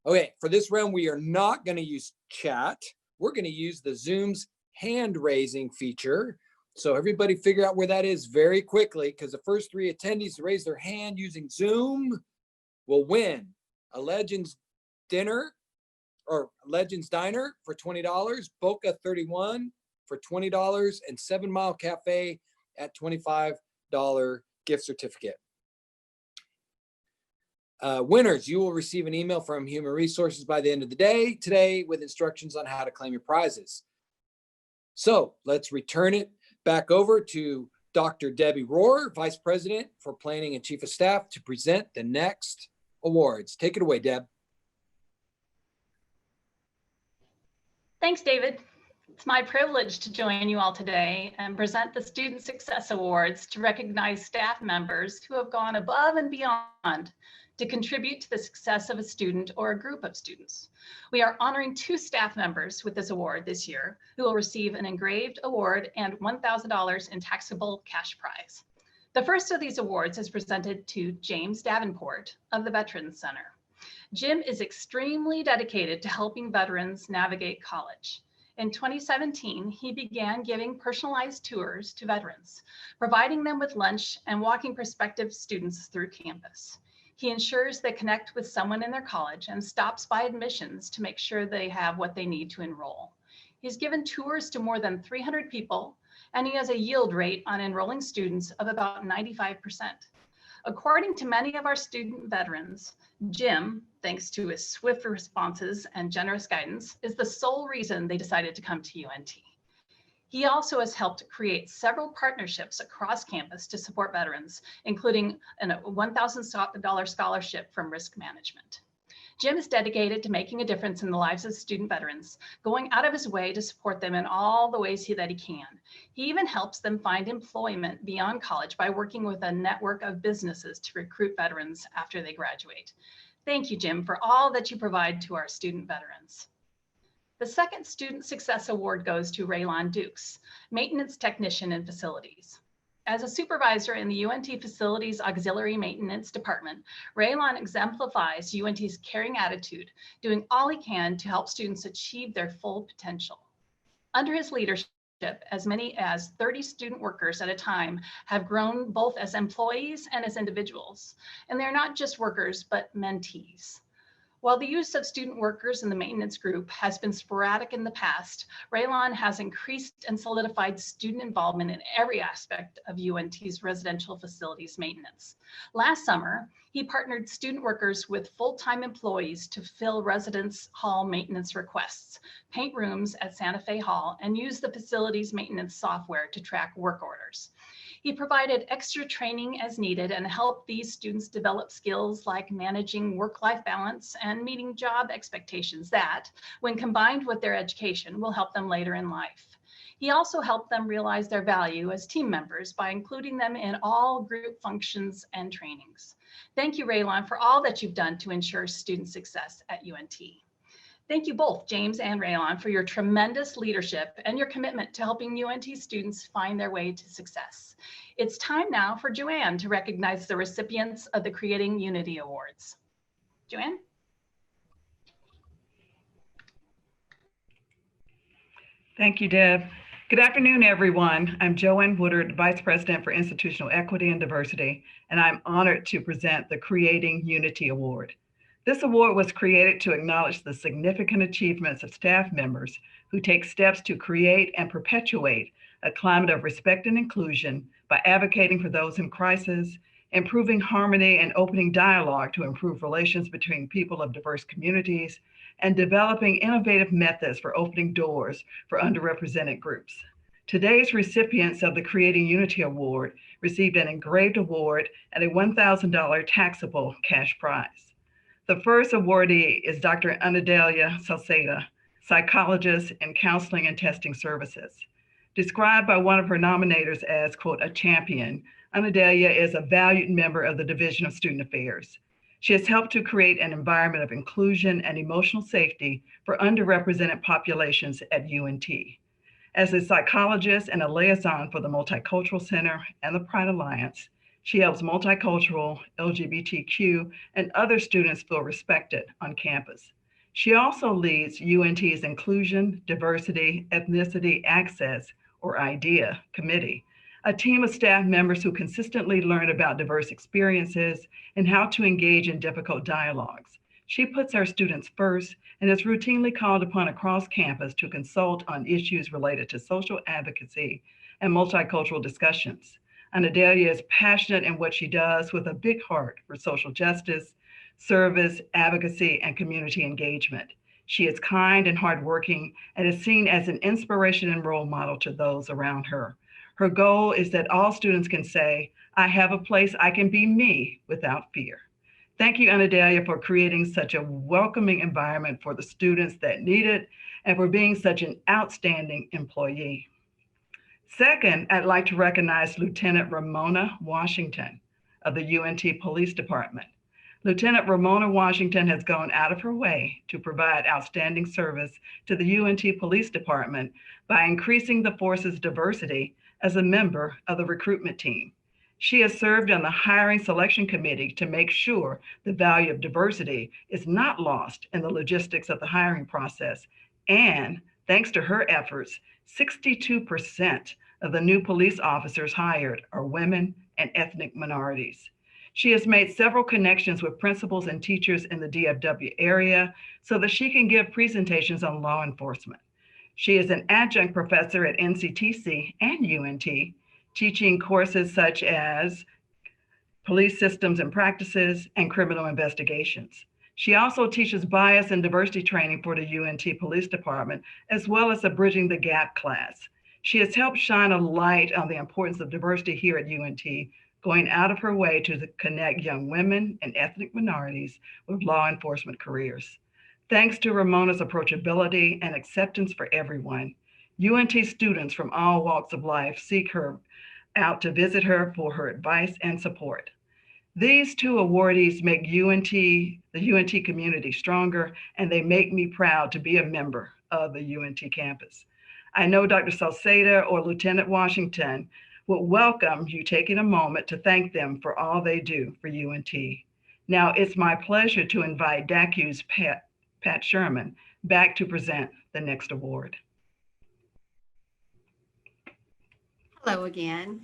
Okay, for this round, we are not going to use chat. We're going to use the Zoom's hand raising feature. So everybody figure out where that is very quickly, because the first 3 attendees to raise their hand using Zoom will win a Legends Dinner or Legends Diner for $20, Boca 31 for $20, and 7 Mile Cafe at $25 gift certificate. Winners, you will receive an email from Human Resources by the end of the day today with instructions on how to claim your prizes. So let's return it back over to Dr. Debbie Rohr, Vice President for Planning and Chief of Staff, to present the next awards. Take it away, Deb. Thanks, David. It's my privilege to join you all today and present the Student Success Awards to recognize staff members who have gone above and beyond to contribute to the success of a student or a group of students. We are honoring 2 staff members with this award this year who will receive an engraved award and $1,000 in taxable cash prize. The first of these awards is presented to James Davenport of the Veterans Center. Jim is extremely dedicated to helping veterans navigate college. In 2017, he began giving personalized tours to veterans, providing them with lunch and walking prospective students through campus. He ensures they connect with someone in their college and stops by admissions to make sure they have what they need to enroll. He's given tours to more than 300 people, and he has a yield rate on enrolling students of about 95%. According to many of our student veterans, Jim, thanks to his swift responses and generous guidance, is the sole reason they decided to come to UNT. He also has helped create several partnerships across campus to support veterans, including a $1,000 scholarship from Risk Management. Jim is dedicated to making a difference in the lives of student veterans, going out of his way to support them in all the ways that he can. He even helps them find employment beyond college by working with a network of businesses to recruit veterans after they graduate. Thank you, Jim, for all that you provide to our student veterans. The second Student Success Award goes to Raylon Dukes, Maintenance Technician in Facilities. As a supervisor in the UNT Facilities Auxiliary Maintenance Department, Raylon exemplifies UNT's caring attitude, doing all he can to help students achieve their full potential. Under his leadership, as many as 30 student workers at a time have grown both as employees and as individuals. And they're not just workers, but mentees. While the use of student workers in the maintenance group has been sporadic in the past, Raylon has increased and solidified student involvement in every aspect of UNT's residential facilities maintenance. Last summer, he partnered student workers with full-time employees to fill residence hall maintenance requests, paint rooms at Santa Fe Hall, and use the facilities maintenance software to track work orders. He provided extra training as needed and helped these students develop skills like managing work-life balance and meeting job expectations that, when combined with their education, will help them later in life. He also helped them realize their value as team members by including them in all group functions and trainings. Thank you, Raylon, for all that you've done to ensure student success at UNT. Thank you both, James and Raylon, for your tremendous leadership and your commitment to helping UNT students find their way to success. It's time now for Joanne to recognize the recipients of the Creating Unity Awards. Joanne? Thank you, Deb. Good afternoon, everyone. I'm Joanne Woodard, Vice President for Institutional Equity and Diversity, and I'm honored to present the Creating Unity Award. This award was created to acknowledge the significant achievements of staff members who take steps to create and perpetuate a climate of respect and inclusion by advocating for those in crisis, improving harmony and opening dialogue to improve relations between people of diverse communities, and developing innovative methods for opening doors for underrepresented groups. Today's recipients of the Creating Unity Award received an engraved award and a $1,000 taxable cash prize. The first awardee is Dr. Anadelia Salceda, psychologist in counseling and testing services. Described by one of her nominators as, quote, a champion, Anadelia is a valued member of the Division of Student Affairs. She has helped to create an environment of inclusion and emotional safety for underrepresented populations at UNT. As a psychologist and a liaison for the Multicultural Center and the Pride Alliance, she helps multicultural, LGBTQ, and other students feel respected on campus. She also leads UNT's Inclusion, Diversity, Ethnicity, Access, or IDEA committee, a team of staff members who consistently learn about diverse experiences and how to engage in difficult dialogues. She puts our students first and is routinely called upon across campus to consult on issues related to social advocacy and multicultural discussions. Anadelia is passionate in what she does with a big heart for social justice, service, advocacy, and community engagement. She is kind and hardworking and is seen as an inspiration and role model to those around her. Her goal is that all students can say, I have a place I can be me without fear. Thank you, Anadelia, for creating such a welcoming environment for the students that need it and for being such an outstanding employee. Second, I'd like to recognize Lieutenant Ramona Washington of the UNT Police Department. Lieutenant Ramona Washington has gone out of her way to provide outstanding service to the UNT Police Department by increasing the force's diversity as a member of the recruitment team. She has served on the hiring selection committee to make sure the value of diversity is not lost in the logistics of the hiring process. And thanks to her efforts, 62% of the new police officers hired are women and ethnic minorities. She has made several connections with principals and teachers in the DFW area so that she can give presentations on law enforcement. She is an adjunct professor at NCTC and UNT, teaching courses such as police systems and practices and criminal investigations. She also teaches bias and diversity training for the UNT Police Department, as well as a Bridging the Gap class. She has helped shine a light on the importance of diversity here at UNT, going out of her way to connect young women and ethnic minorities with law enforcement careers. Thanks to Ramona's approachability and acceptance for everyone, UNT students from all walks of life seek her out to visit her for her advice and support. These two awardees make the UNT community stronger, and they make me proud to be a member of the UNT campus. I know Dr. Salceda or Lieutenant Washington would welcome you taking a moment to thank them for all they do for UNT. Now it's my pleasure to invite DATCU's Pat Sherman back to present the next award. Hello again.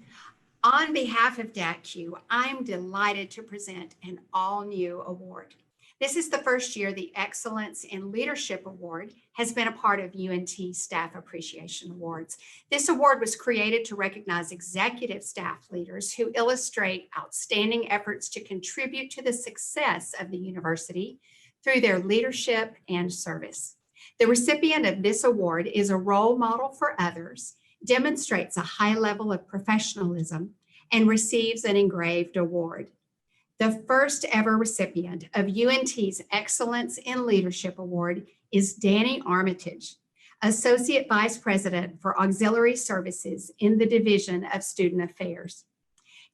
On behalf of DATCU, I'm delighted to present an all-new award. This is the first year the Excellence in Leadership Award has been a part of UNT Staff Appreciation Awards. This award was created to recognize executive staff leaders who illustrate outstanding efforts to contribute to the success of the university through their leadership and service. The recipient of this award is a role model for others, demonstrates a high level of professionalism, and receives an engraved award. The first ever recipient of UNT's Excellence in Leadership Award is Danny Armitage, Associate Vice President for Auxiliary Services in the Division of Student Affairs.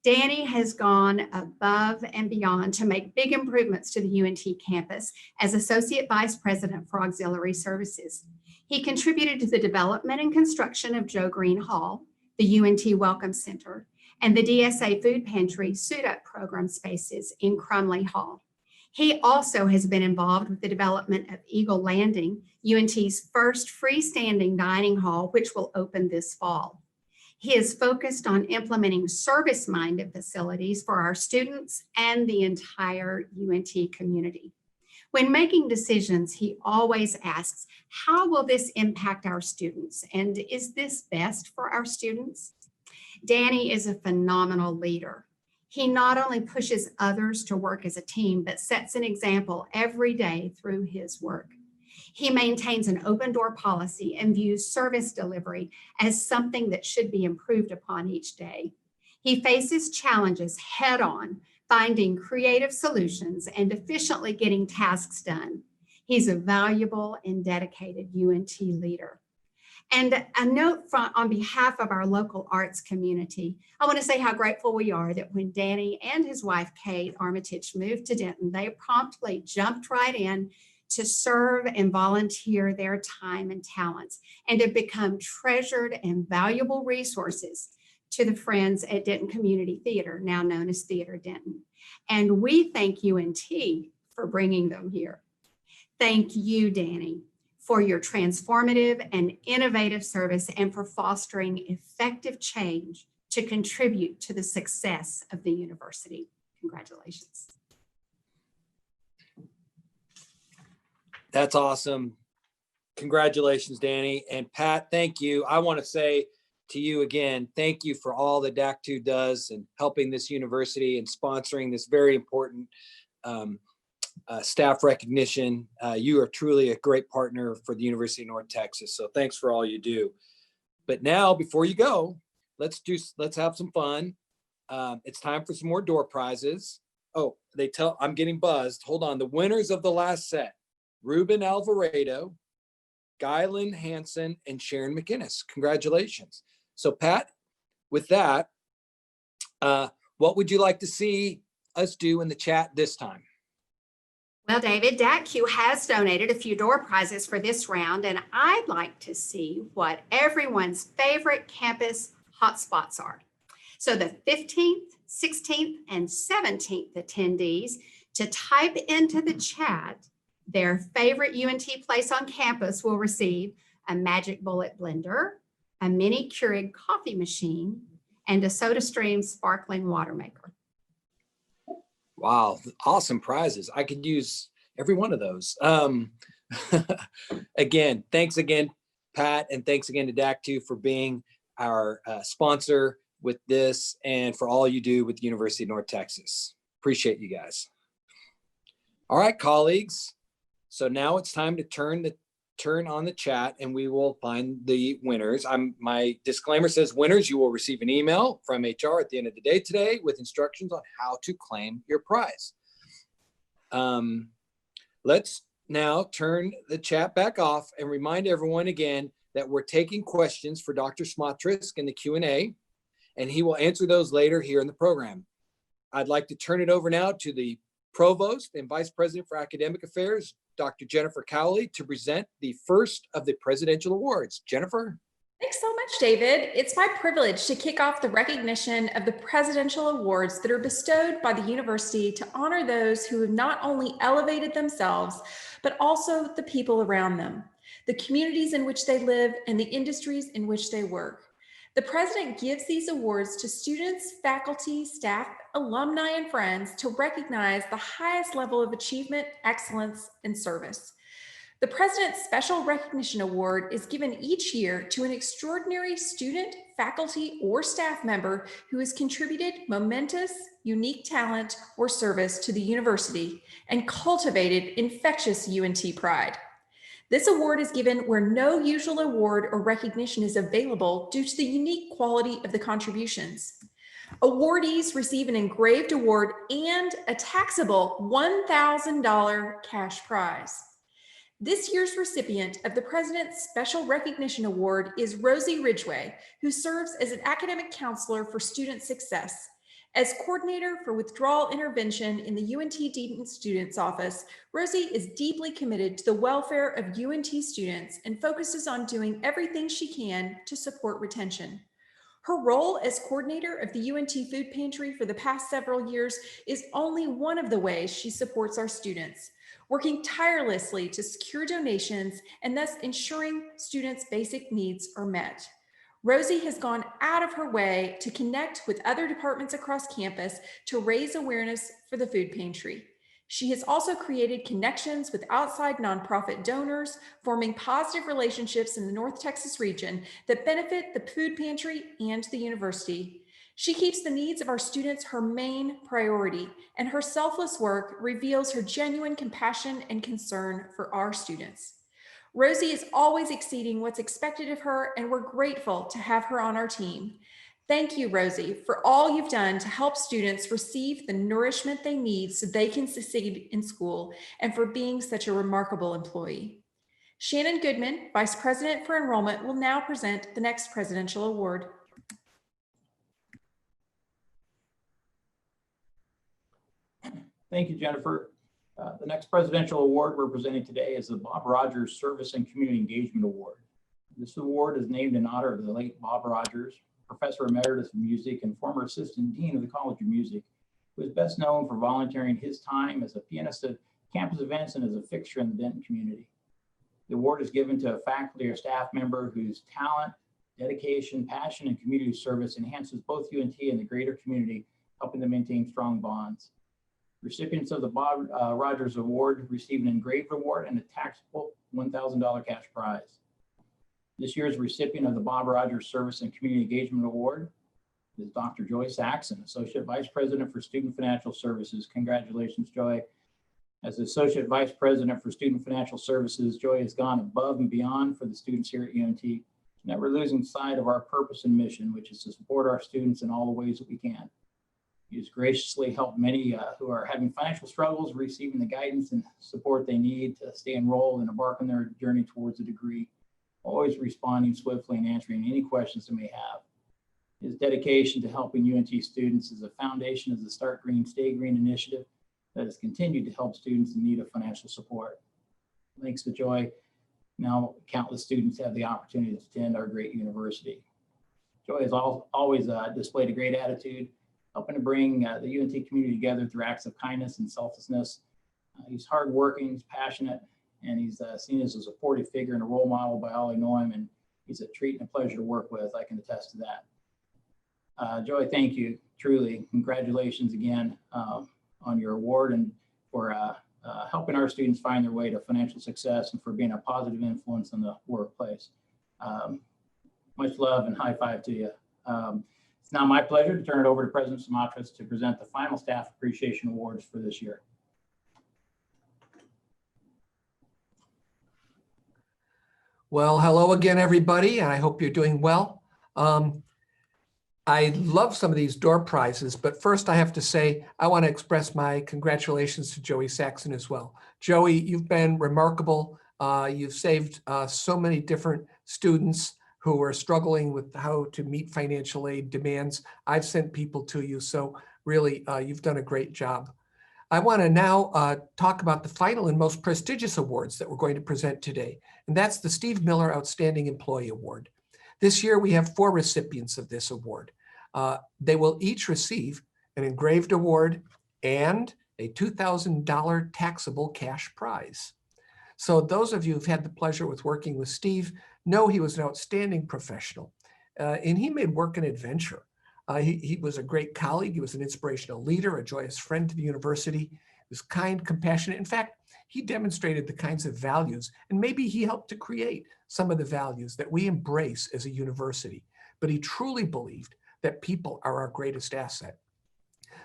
Danny has gone above and beyond to make big improvements to the UNT campus as Associate Vice President for Auxiliary Services. He contributed to the development and construction of Joe Green Hall, the UNT Welcome Center, and the DSA Food Pantry Suit-Up program spaces in Crumley Hall. He also has been involved with the development of Eagle Landing, UNT's first freestanding dining hall, which will open this fall. He is focused on implementing service-minded facilities for our students and the entire UNT community. When making decisions, he always asks, how will this impact our students? And is this best for our students? Danny is a phenomenal leader. He not only pushes others to work as a team, but sets an example every day through his work. He maintains an open door policy and views service delivery as something that should be improved upon each day. He faces challenges head on, finding creative solutions and efficiently getting tasks done. He's a valuable and dedicated UNT leader. And a note on behalf of our local arts community, I want to say how grateful we are that when Danny and his wife, Kate Armitage, moved to Denton, they promptly jumped right in to serve and volunteer their time and talents and have become treasured and valuable resources to the friends at Denton Community Theater, now known as Theater Denton. And we thank UNT for bringing them here. Thank you, Danny, for your transformative and innovative service and for fostering effective change to contribute to the success of the university. Congratulations. That's awesome. Congratulations, Danny. And Pat, thank you. I want to say to you again, thank you for all that DATCU does and helping this university and sponsoring this very important staff recognition. You are truly a great partner for the University of North Texas. So thanks for all you do. But now, before you go, let's have some fun. It's time for some more door prizes. Oh, I'm getting buzzed. Hold on. The winners of the last set, Ruben Alvarado, Guylan Hansen, and Sharon McInnes. Congratulations. So Pat, with that, what would you like to see us do in the chat this time? Well, David, DATCU has donated a few door prizes for this round, and I'd like to see what everyone's favorite campus hotspots are. So the 15th, 16th, and 17th attendees to type into the chat their favorite UNT place on campus will receive a Magic Bullet blender, a mini Keurig coffee machine, and a SodaStream sparkling water maker. Wow, awesome prizes. I could use every one of those. Again, thanks again, Pat, and thanks again to DATCU for being our sponsor with this and for all you do with the University of North Texas. Appreciate you guys. All right, colleagues. So now it's time to turn on the chat and we will find the winners. My disclaimer says, winners, you will receive an email from HR at the end of the day today with instructions on how to claim your prize. Let's now turn the chat back off and remind everyone again that we're taking questions for Dr. Smatresk in the Q&A, and he will answer those later here in the program. I'd like to turn it over now to the Provost and Vice President for Academic Affairs, Dr. Jennifer Cowley, to present the first of the presidential awards. Jennifer. Thanks so much, David. It's my privilege to kick off the recognition of the presidential awards that are bestowed by the university to honor those who have not only elevated themselves, but also the people around them, the communities in which they live, and the industries in which they work. The president gives these awards to students, faculty, staff, alumni, and friends to recognize the highest level of achievement, excellence, and service. The President's Special Recognition Award is given each year to an extraordinary student, faculty, or staff member who has contributed momentous, unique talent or service to the university and cultivated infectious UNT pride. This award is given where no usual award or recognition is available due to the unique quality of the contributions. Awardees receive an engraved award and a taxable $1,000 cash prize. This year's recipient of the President's Special Recognition Award is Rosie Ridgway, who serves as an academic counselor for student success. As coordinator for withdrawal intervention in the UNT Dean Students Office, Rosie is deeply committed to the welfare of UNT students and focuses on doing everything she can to support retention. Her role as coordinator of the UNT Food Pantry for the past several years is only one of the ways she supports our students, working tirelessly to secure donations and thus ensuring students' basic needs are met. Rosie has gone out of her way to connect with other departments across campus to raise awareness for the food pantry. She has also created connections with outside nonprofit donors, forming positive relationships in the North Texas region that benefit the food pantry and the university. She keeps the needs of our students her main priority, and her selfless work reveals her genuine compassion and concern for our students. Rosie is always exceeding what's expected of her, and we're grateful to have her on our team. Thank you, Rosie, for all you've done to help students receive the nourishment they need so they can succeed in school, and for being such a remarkable employee. Shannon Goodman, Vice President for Enrollment, will now present the next presidential award. Thank you, Jennifer. The next presidential award we're presenting today is the Bob Rogers Service and Community Engagement Award. This award is named in honor of the late Bob Rogers, Professor Emeritus of Music and former Assistant Dean of the College of Music, who is best known for volunteering his time as a pianist at campus events and as a fixture in the Denton community. The award is given to a faculty or staff member whose talent, dedication, passion, and community service enhances both UNT and the greater community, helping to maintain strong bonds. Recipients of the Bob Rogers Award receive an engraved award and a taxable $1,000 cash prize. This year's recipient of the Bob Rogers Service and Community Engagement Award is Dr. Joy Saxon, Associate Vice President for Student Financial Services. Congratulations, Joy. As Associate Vice President for Student Financial Services, Joy has gone above and beyond for the students here at UNT, never losing sight of our purpose and mission, which is to support our students in all the ways that we can. He has graciously helped many who are having financial struggles receiving the guidance and support they need to stay enrolled and embark on their journey towards a degree, always responding swiftly and answering any questions they may have. His dedication to helping UNT students is a foundation of the Start Green, Stay Green initiative that has continued to help students in need of financial support. Thanks to Joy, now countless students have the opportunity to attend our great university. Joy has always displayed a great attitude, helping to bring the UNT community together through acts of kindness and selflessness. He's hardworking, he's passionate, and he's seen as a supportive figure and a role model by all who know him, and he's a treat and a pleasure to work with. I can attest to that. Joy, thank you, truly. Congratulations again on your award and for helping our students find their way to financial success and for being a positive influence in the workplace. Much love and high five to you. It's now my pleasure to turn it over to President Smatresk to present the final Staff Appreciation Awards for this year. Well, hello again, everybody, and I hope you're doing well. I love some of these door prizes, but first I have to say, I want to express my congratulations to Joey Saxon as well. Joey, you've been remarkable. You've saved so many different students who are struggling with how to meet financial aid demands. I've sent people to you, so really you've done a great job. I want to now talk about the final and most prestigious awards that we're going to present today, and that's the Steve Miller Outstanding Employee Award. This year we have 4 recipients of this award. They will each receive an engraved award and a $2,000 taxable cash prize. So those of you who've had the pleasure with working with Steve know he was an outstanding professional. and he made work an adventure. He was a great colleague. He was an inspirational leader, a joyous friend to the university. He was kind, compassionate. In fact, he demonstrated the kinds of values, and maybe he helped to create some of the values that we embrace as a university. But he truly believed that people are our greatest asset.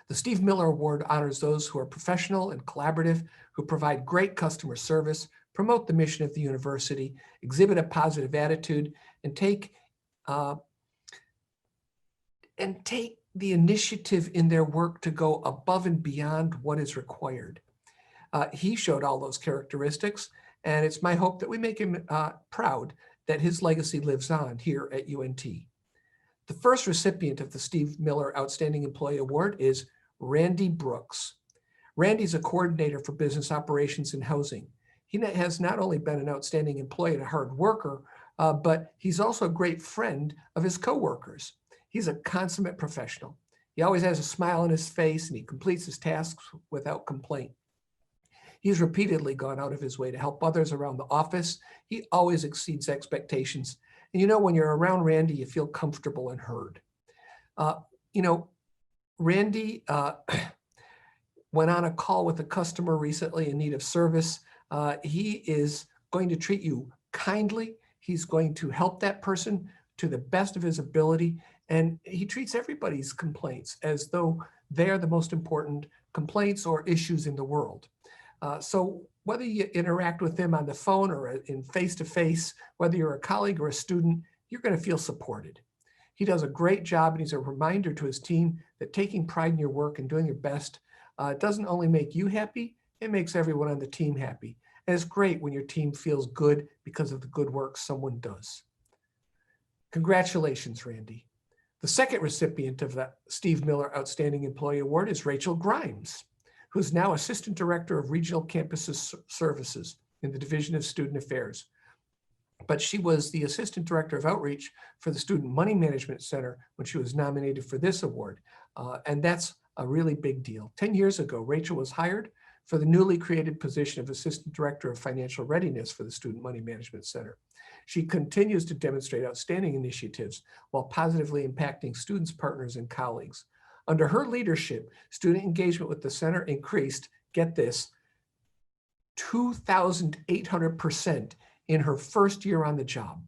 The Steve Miller Award honors those who are professional and collaborative, who provide great customer service, promote the mission of the university, exhibit a positive attitude, and take the initiative in their work to go above and beyond what is required. He showed all those characteristics, and it's my hope that we make him proud that his legacy lives on here at UNT. The first recipient of the Steve Miller Outstanding Employee Award is Randy Brooks. Randy's a coordinator for business operations and housing. He has not only been an outstanding employee and a hard worker, but he's also a great friend of his coworkers. He's a consummate professional. He always has a smile on his face, and he completes his tasks without complaint. He's repeatedly gone out of his way to help others around the office. He always exceeds expectations. And you know, when you're around Randy, you feel comfortable and heard. Randy went on a call with a customer recently in need of service. He is going to treat you kindly. He's going to help that person to the best of his ability. And he treats everybody's complaints as though they're the most important complaints or issues in the world. So whether you interact with him on the phone or in face-to-face, whether you're a colleague or a student, you're going to feel supported. He does a great job, and he's a reminder to his team that taking pride in your work and doing your best doesn't only make you happy, it makes everyone on the team happy. And it's great when your team feels good because of the good work someone does. Congratulations, Randy. The second recipient of the Steve Miller Outstanding Employee Award is Rachel Grimes, who's now Assistant Director of Regional Campus Services in the Division of Student Affairs. But she was the Assistant Director of Outreach for the Student Money Management Center when she was nominated for this award. And that's a really big deal. 10 years ago, Rachel was hired for the newly created position of Assistant Director of Financial Readiness for the Student Money Management Center. She continues to demonstrate outstanding initiatives while positively impacting students, partners, and colleagues. Under her leadership, student engagement with the center increased, get this, 2,800% in her first year on the job.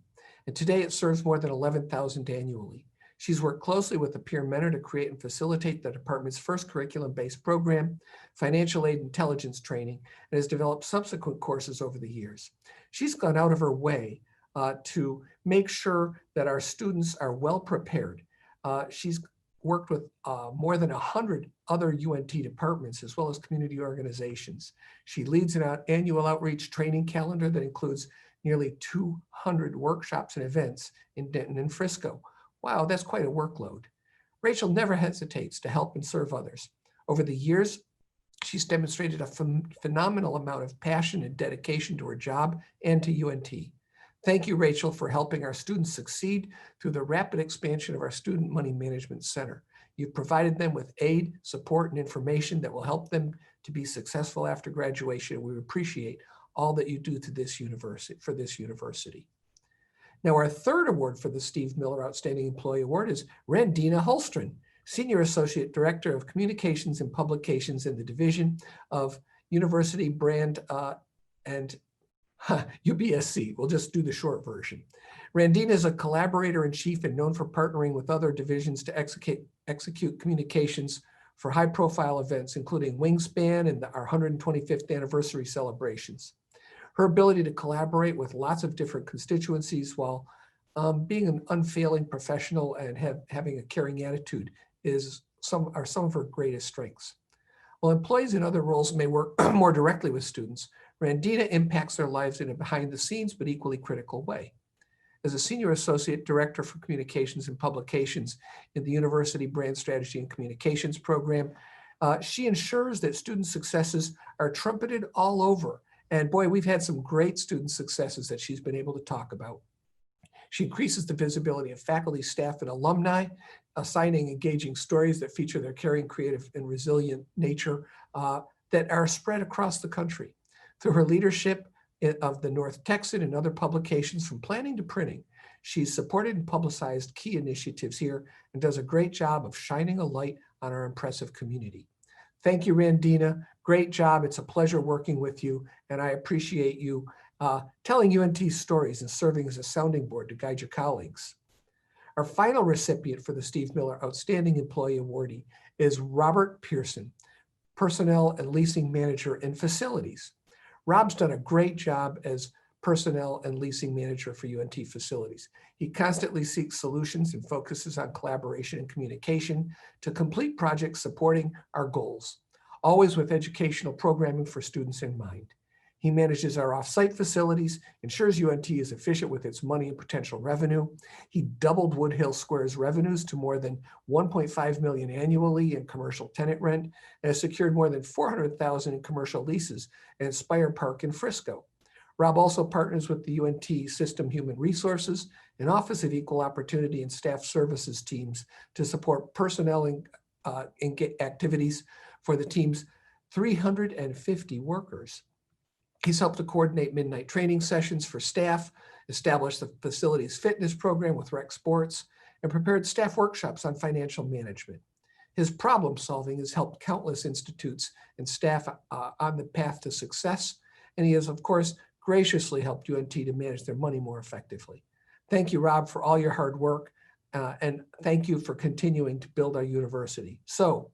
And today it serves more than 11,000 annually. She's worked closely with a peer mentor to create and facilitate the department's first curriculum-based program, financial aid intelligence training, and has developed subsequent courses over the years. She's gone out of her way to make sure that our students are well prepared. She's worked with more than 100 other UNT departments as well as community organizations. She leads an annual outreach training calendar that includes nearly 200 workshops and events in Denton and Frisco. Wow, that's quite a workload. Rachel never hesitates to help and serve others. Over the years, she's demonstrated a phenomenal amount of passion and dedication to her job and to UNT. Thank you, Rachel, for helping our students succeed through the rapid expansion of our Student Money Management Center. You've provided them with aid, support, and information that will help them to be successful after graduation. We appreciate all that you do to this university. Now, our third award for the Steve Miller Outstanding Employee Award is Randina Holstron, Senior Associate Director of Communications and Publications in the Division of University Brand and UBSC. We'll just do the short version. Randina is a collaborator in chief and known for partnering with other divisions to execute communications for high-profile events, including Wingspan and our 125th anniversary celebrations. Her ability to collaborate with lots of different constituencies while being an unfailing professional and having a caring attitude are some of her greatest strengths. While employees in other roles may work more directly with students, Randina impacts their lives in a behind-the-scenes but equally critical way. As a Senior Associate Director for Communications and Publications in the University Brand Strategy and Communications program, she ensures that student successes are trumpeted all over. And boy, we've had some great student successes that she's been able to talk about. She increases the visibility of faculty, staff, and alumni, assigning engaging stories that feature their caring, creative, and resilient nature that are spread across the country. Through her leadership of the North Texan and other publications from planning to printing, She's supported and publicized key initiatives here and does a great job of shining a light on our impressive community. Thank you, Randina. Great job. It's a pleasure working with you, and I appreciate you telling UNT stories and serving as a sounding board to guide your colleagues. Our final recipient for the Steve Miller Outstanding Employee Awardee is Robert Pearson, Personnel and Leasing Manager in Facilities. Rob's done a great job as Personnel and Leasing Manager for UNT Facilities. He constantly seeks solutions and focuses on collaboration and communication to complete projects supporting our goals, always with educational programming for students in mind. He manages our off-site facilities, ensures UNT is efficient with its money and potential revenue. He doubled Woodhill Square's revenues to more than $1.5 million annually in commercial tenant rent, and has secured more than $400,000 in commercial leases at Inspire Park in Frisco. Rob also partners with the UNT System Human Resources and Office of Equal Opportunity and Staff Services teams to support personnel activities for the team's 350 workers. He's helped to coordinate midnight training sessions for staff, establish the facility's fitness program with rec sports, and prepared staff workshops on financial management. His problem solving has helped countless institutes and staff on the path to success, and he has, of course, graciously helped UNT to manage their money more effectively. Thank you, Rob, for all your hard work, and thank you for continuing to build our university. So,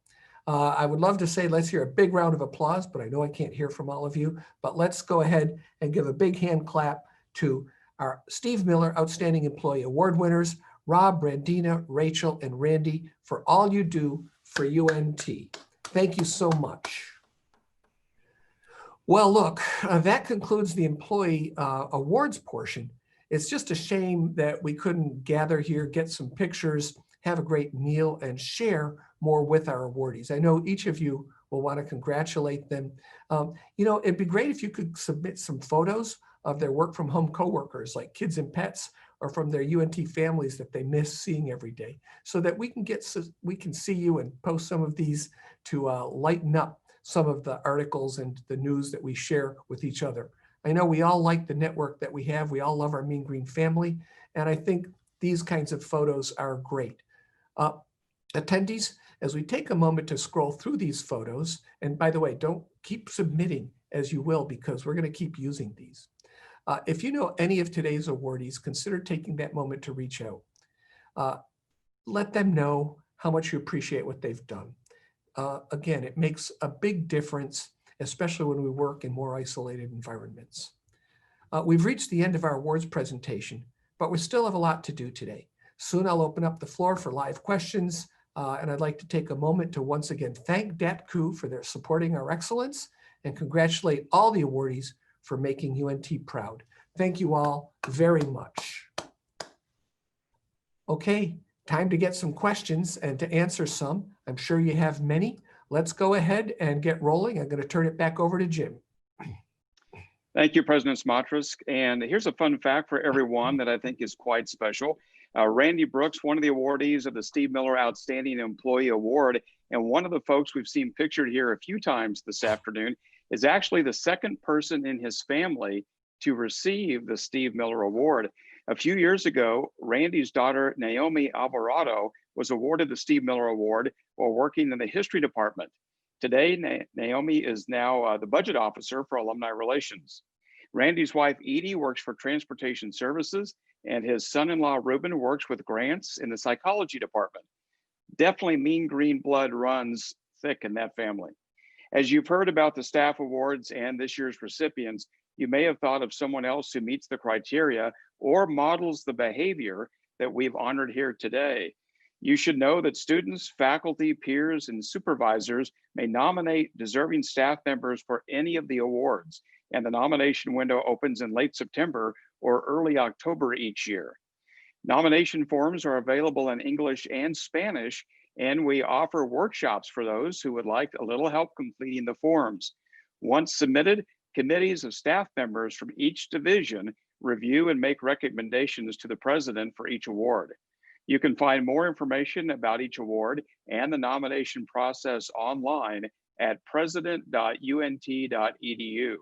I would love to say let's hear a big round of applause, but I know I can't hear from all of you. But let's go ahead and give a big hand clap to our Steve Miller Outstanding Employee Award winners, Rob, Brandina, Rachel, and Randy, for all you do for UNT. Thank you so much. Well, look, that concludes the employee awards portion. It's just a shame that we couldn't gather here, get some pictures, have a great meal, and share more with our awardees. I know each of you will want to congratulate them. It'd be great if you could submit some photos of their work from home coworkers like kids and pets, or from their UNT families that they miss seeing every day, so that we can see you and post some of these to lighten up some of the articles and the news that we share with each other. I know we all like the network that we have. We all love our Mean Green family. And I think these kinds of photos are great. Attendees, as we take a moment to scroll through these photos, and by the way, don't keep submitting as you will, because we're going to keep using these. If you know any of today's awardees, consider taking that moment to reach out. Let them know how much you appreciate what they've done. Again, it makes a big difference, especially when we work in more isolated environments. We've reached the end of our awards presentation, but we still have a lot to do today. Soon I'll open up the floor for live questions, and I'd like to take a moment to once again thank DATCU for their supporting our excellence and congratulate all the awardees for making UNT proud. Thank you all very much. Okay, time to get some questions and to answer some. I'm sure you have many. Let's go ahead and get rolling. I'm going to turn it back over to Jim. Thank you, President Smatresk. And here's a fun fact for everyone that I think is quite special. Randy Brooks, one of the awardees of the Steve Miller Outstanding Employee Award, and one of the folks we've seen pictured here a few times this afternoon, is actually the second person in his family to receive the Steve Miller Award. A few years ago, Randy's daughter, Naomi Alvarado, was awarded the Steve Miller Award while working in the history department. Today, Naomi is now the budget officer for alumni relations. Randy's wife, Edie, works for transportation services, and his son-in-law, Ruben, works with grants in the psychology department. Definitely Mean Green blood runs thick in that family. As you've heard about the staff awards and this year's recipients, you may have thought of someone else who meets the criteria or models the behavior that we've honored here today. You should know that students, faculty, peers, and supervisors may nominate deserving staff members for any of the awards, and the nomination window opens in late September or early October each year. Nomination forms are available in English and Spanish, and we offer workshops for those who would like a little help completing the forms. Once submitted, committees of staff members from each division review and make recommendations to the president for each award. You can find more information about each award and the nomination process online at president.unt.edu.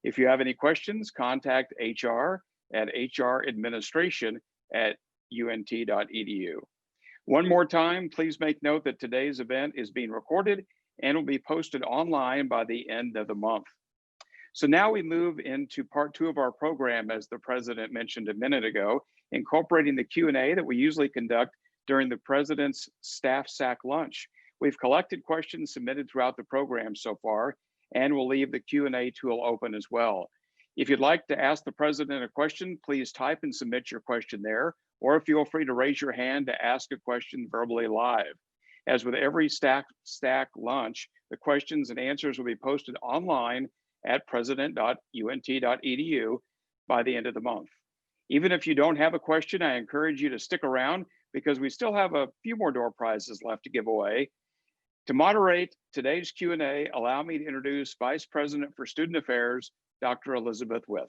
If you have any questions, contact HR at hradministration unt.edu. One more time, please make note that today's event is being recorded and will be posted online by the end of the month. So now we move into part 2 of our program, as the president mentioned a minute ago, incorporating the Q&A that we usually conduct during the president's staff SAC lunch. We've collected questions submitted throughout the program so far, and we'll leave the Q&A tool open as well. If you'd like to ask the president a question, please type and submit your question there, or feel free to raise your hand to ask a question verbally live. As with every SAC lunch, the questions and answers will be posted online at president.unt.edu by the end of the month. Even if you don't have a question, I encourage you to stick around because we still have a few more door prizes left to give away. To moderate today's Q&A, allow me to introduce Vice President for Student Affairs, Dr. Elizabeth With.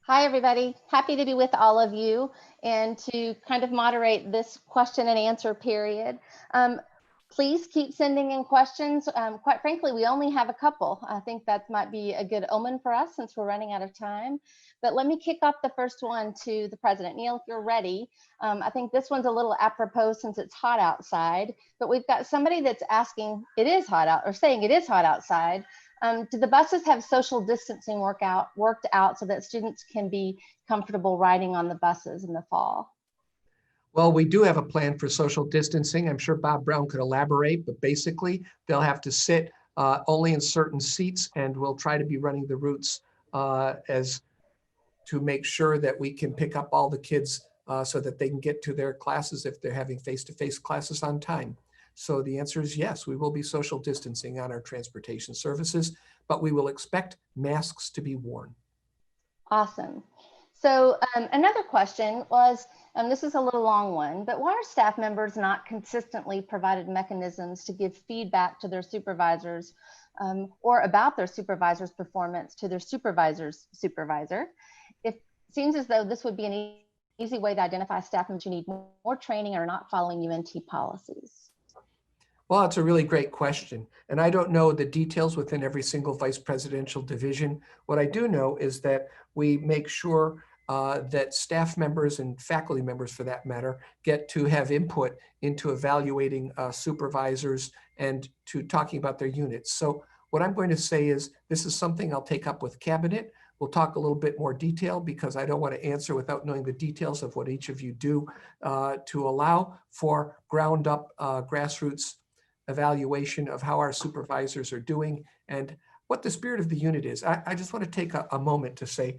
Hi, everybody. Happy to be with all of you and to kind of moderate this question and answer period. Please keep sending in questions. Quite frankly, we only have a couple. I think that might be a good omen for us since we're running out of time. But let me kick off the first one to the president. Neil, if you're ready, I think this one's a little apropos since it's hot outside, but we've got somebody that's asking, it is hot out, or saying it is hot outside. Do the buses have social distancing worked out so that students can be comfortable riding on the buses in the fall? Well, we do have a plan for social distancing. I'm sure Bob Brown could elaborate, but basically they'll have to sit only in certain seats, and we'll try to be running the routes as to make sure that we can pick up all the kids so that they can get to their classes if they're having face-to-face classes on time. So the answer is yes, we will be social distancing on our transportation services, but we will expect masks to be worn. Awesome. So another question was, this is a little long one, but why are staff members not consistently provided mechanisms to give feedback to their supervisors or about their supervisor's performance to their supervisor's supervisor? It seems as though this would be an easy way to identify staff members who need more training or are not following UNT policies. Well, it's a really great question. And I don't know the details within every single vice presidential division. What I do know is that we make sure that staff members and faculty members, for that matter, get to have input into evaluating supervisors and to talking about their units. So what I'm going to say is this is something I'll take up with cabinet. We'll talk a little bit more detail because I don't want to answer without knowing the details of what each of you do to allow for ground up grassroots evaluation of how our supervisors are doing and what the spirit of the unit is. I just want to take a moment to say,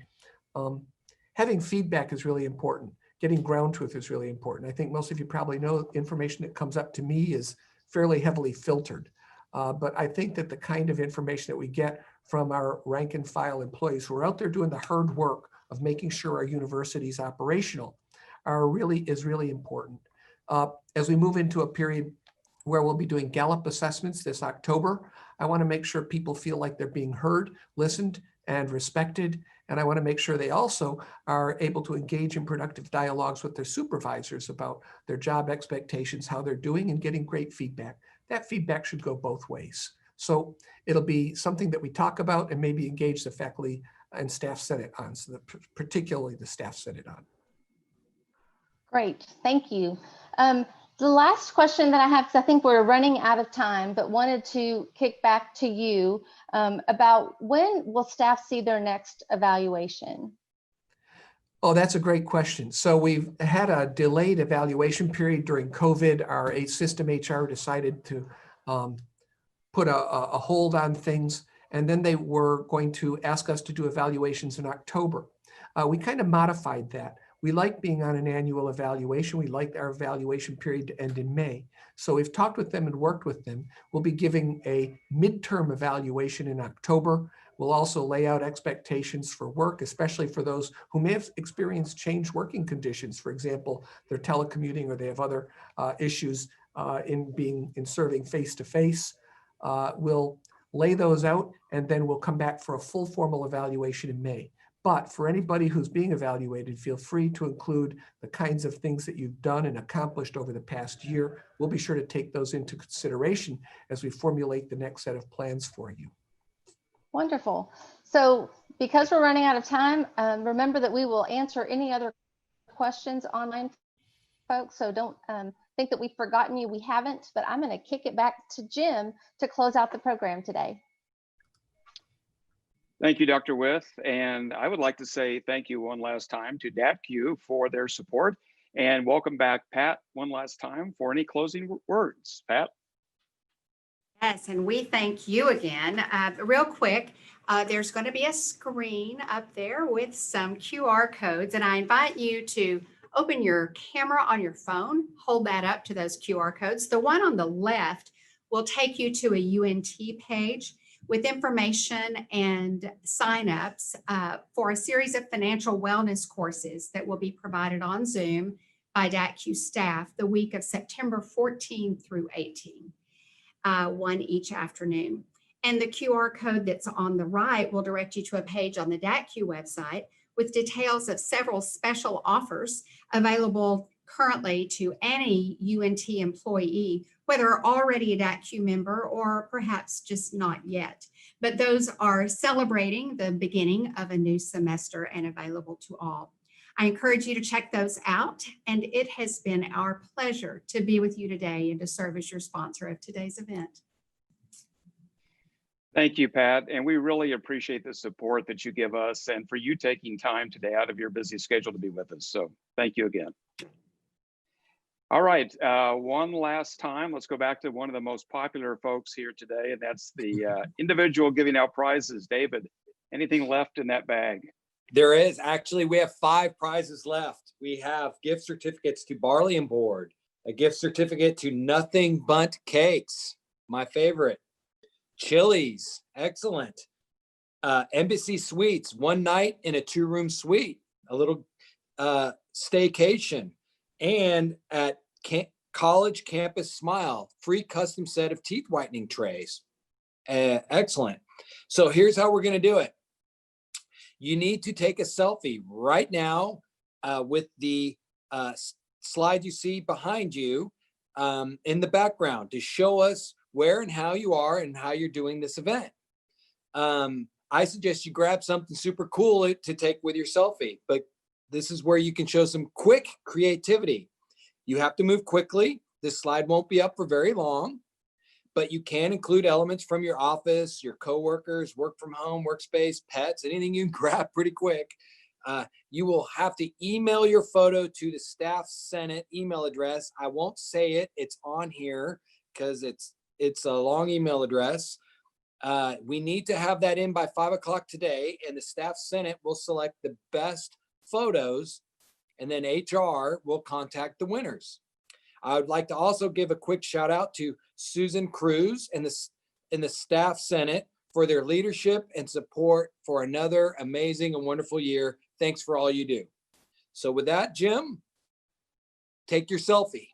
having feedback is really important. Getting ground truth is really important. I think most of you probably know information that comes up to me is fairly heavily filtered. But I think that the kind of information that we get from our rank and file employees who are out there doing the hard work of making sure our university is operational is really important. As we move into a period where we'll be doing Gallup assessments this October, I want to make sure people feel like they're being heard, listened, and respected. And I want to make sure they also are able to engage in productive dialogues with their supervisors about their job expectations, how they're doing, and getting great feedback. That feedback should go both ways. So it'll be something that we talk about and maybe engage the faculty and staff senate on, so particularly the staff senate on. Great, thank you. The last question that I have, because I think we're running out of time, but wanted to kick back to you about when will staff see their next evaluation? Oh, that's a great question. So we've had a delayed evaluation period during COVID. Our system HR decided to put a hold on things, and then they were going to ask us to do evaluations in October. We kind of modified that. We like being on an annual evaluation. We like our evaluation period to end in May. So we've talked with them and worked with them. We'll be giving a midterm evaluation in October. We'll also lay out expectations for work, especially for those who may have experienced changed working conditions. For example, they're telecommuting or they have other issues in serving face-to-face. We'll lay those out and then we'll come back for a full formal evaluation in May. But for anybody who's being evaluated, feel free to include the kinds of things that you've done and accomplished over the past year. We'll be sure to take those into consideration as we formulate the next set of plans for you. Wonderful. So Because we're running out of time, remember that we will answer any other questions online, folks. So don't think that we've forgotten you. We haven't, but I'm going to kick it back to Jim to close out the program today. Thank you, Dr. With. And I would like to say thank you one last time to DATCU for their support, and welcome back, Pat, one last time for any closing words. Pat? Yes, and we thank you again. Real quick, there's going to be a screen up there with some QR codes, and I invite you to open your camera on your phone, hold that up to those QR codes. The one on the left will take you to a UNT page with information and signups for a series of financial wellness courses that will be provided on Zoom by DATCU staff the week of September 14 through 18. One each afternoon. And the QR code that's on the right will direct you to a page on the DATCU website with details of several special offers available currently to any UNT employee, whether already a DATCU member or perhaps just not yet. But those are celebrating the beginning of a new semester and available to all. I encourage you to check those out, and it has been our pleasure to be with you today and to serve as your sponsor of today's event. Thank you, Pat. And we really appreciate the support that you give us and for you taking time today out of your busy schedule to be with us. So thank you again. All right, one last time, let's go back to one of the most popular folks here today, and that's the individual giving out prizes. David, anything left in that bag? There is. Actually, we have 5 prizes left. We have gift certificates to Barley and Board, a gift certificate to Nothing Bundt Cakes, my favorite. Chili's, excellent. Embassy Suites, 1 night in a 2-room suite, a little staycation. And at College Campus Smile, free custom set of teeth whitening trays. Excellent. So here's how we're going to do it. You need to take a selfie right now with the slide you see behind you in the background to show us where and how you are and how you're doing this event. I suggest you grab something super cool to take with your selfie, but this is where you can show some quick creativity. You have to move quickly. This slide won't be up for very long, but you can include elements from your office, your coworkers, work from home, workspace, pets, anything you can grab pretty quick. You will have to email your photo to the Staff Senate email address. I won't say it, it's on here because it's a long email address. We need to have that in by 5 o'clock today, and the Staff Senate will select the best photos, and then HR will contact the winners. I would like to also give a quick shout out to Susan Cruz and the Staff Senate for their leadership and support for another amazing and wonderful year. Thanks for all you do. So with that, Jim, take your selfie.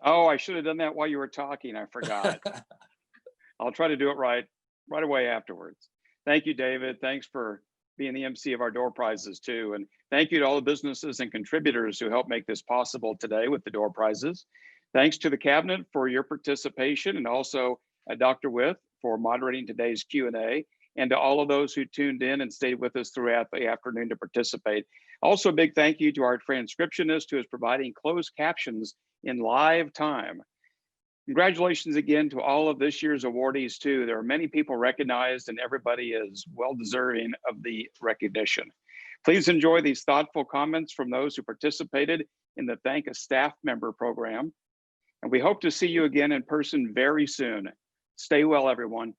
Oh, I should have done that while you were talking. I forgot. I'll try to do it right away afterwards. Thank you, David. Thanks for being the MC of our door prizes too. And thank you to all the businesses and contributors who helped make this possible today with the door prizes. Thanks to the cabinet for your participation, and also Dr. With for moderating today's Q&A, and to all of those who tuned in and stayed with us throughout the afternoon to participate. Also a big thank you to our transcriptionist who is providing closed captions in live time. Congratulations again to all of this year's awardees too. There are many people recognized, and everybody is well deserving of the recognition. Please enjoy these thoughtful comments from those who participated in the Thank a Staff Member program. And we hope to see you again in person very soon. Stay well, everyone.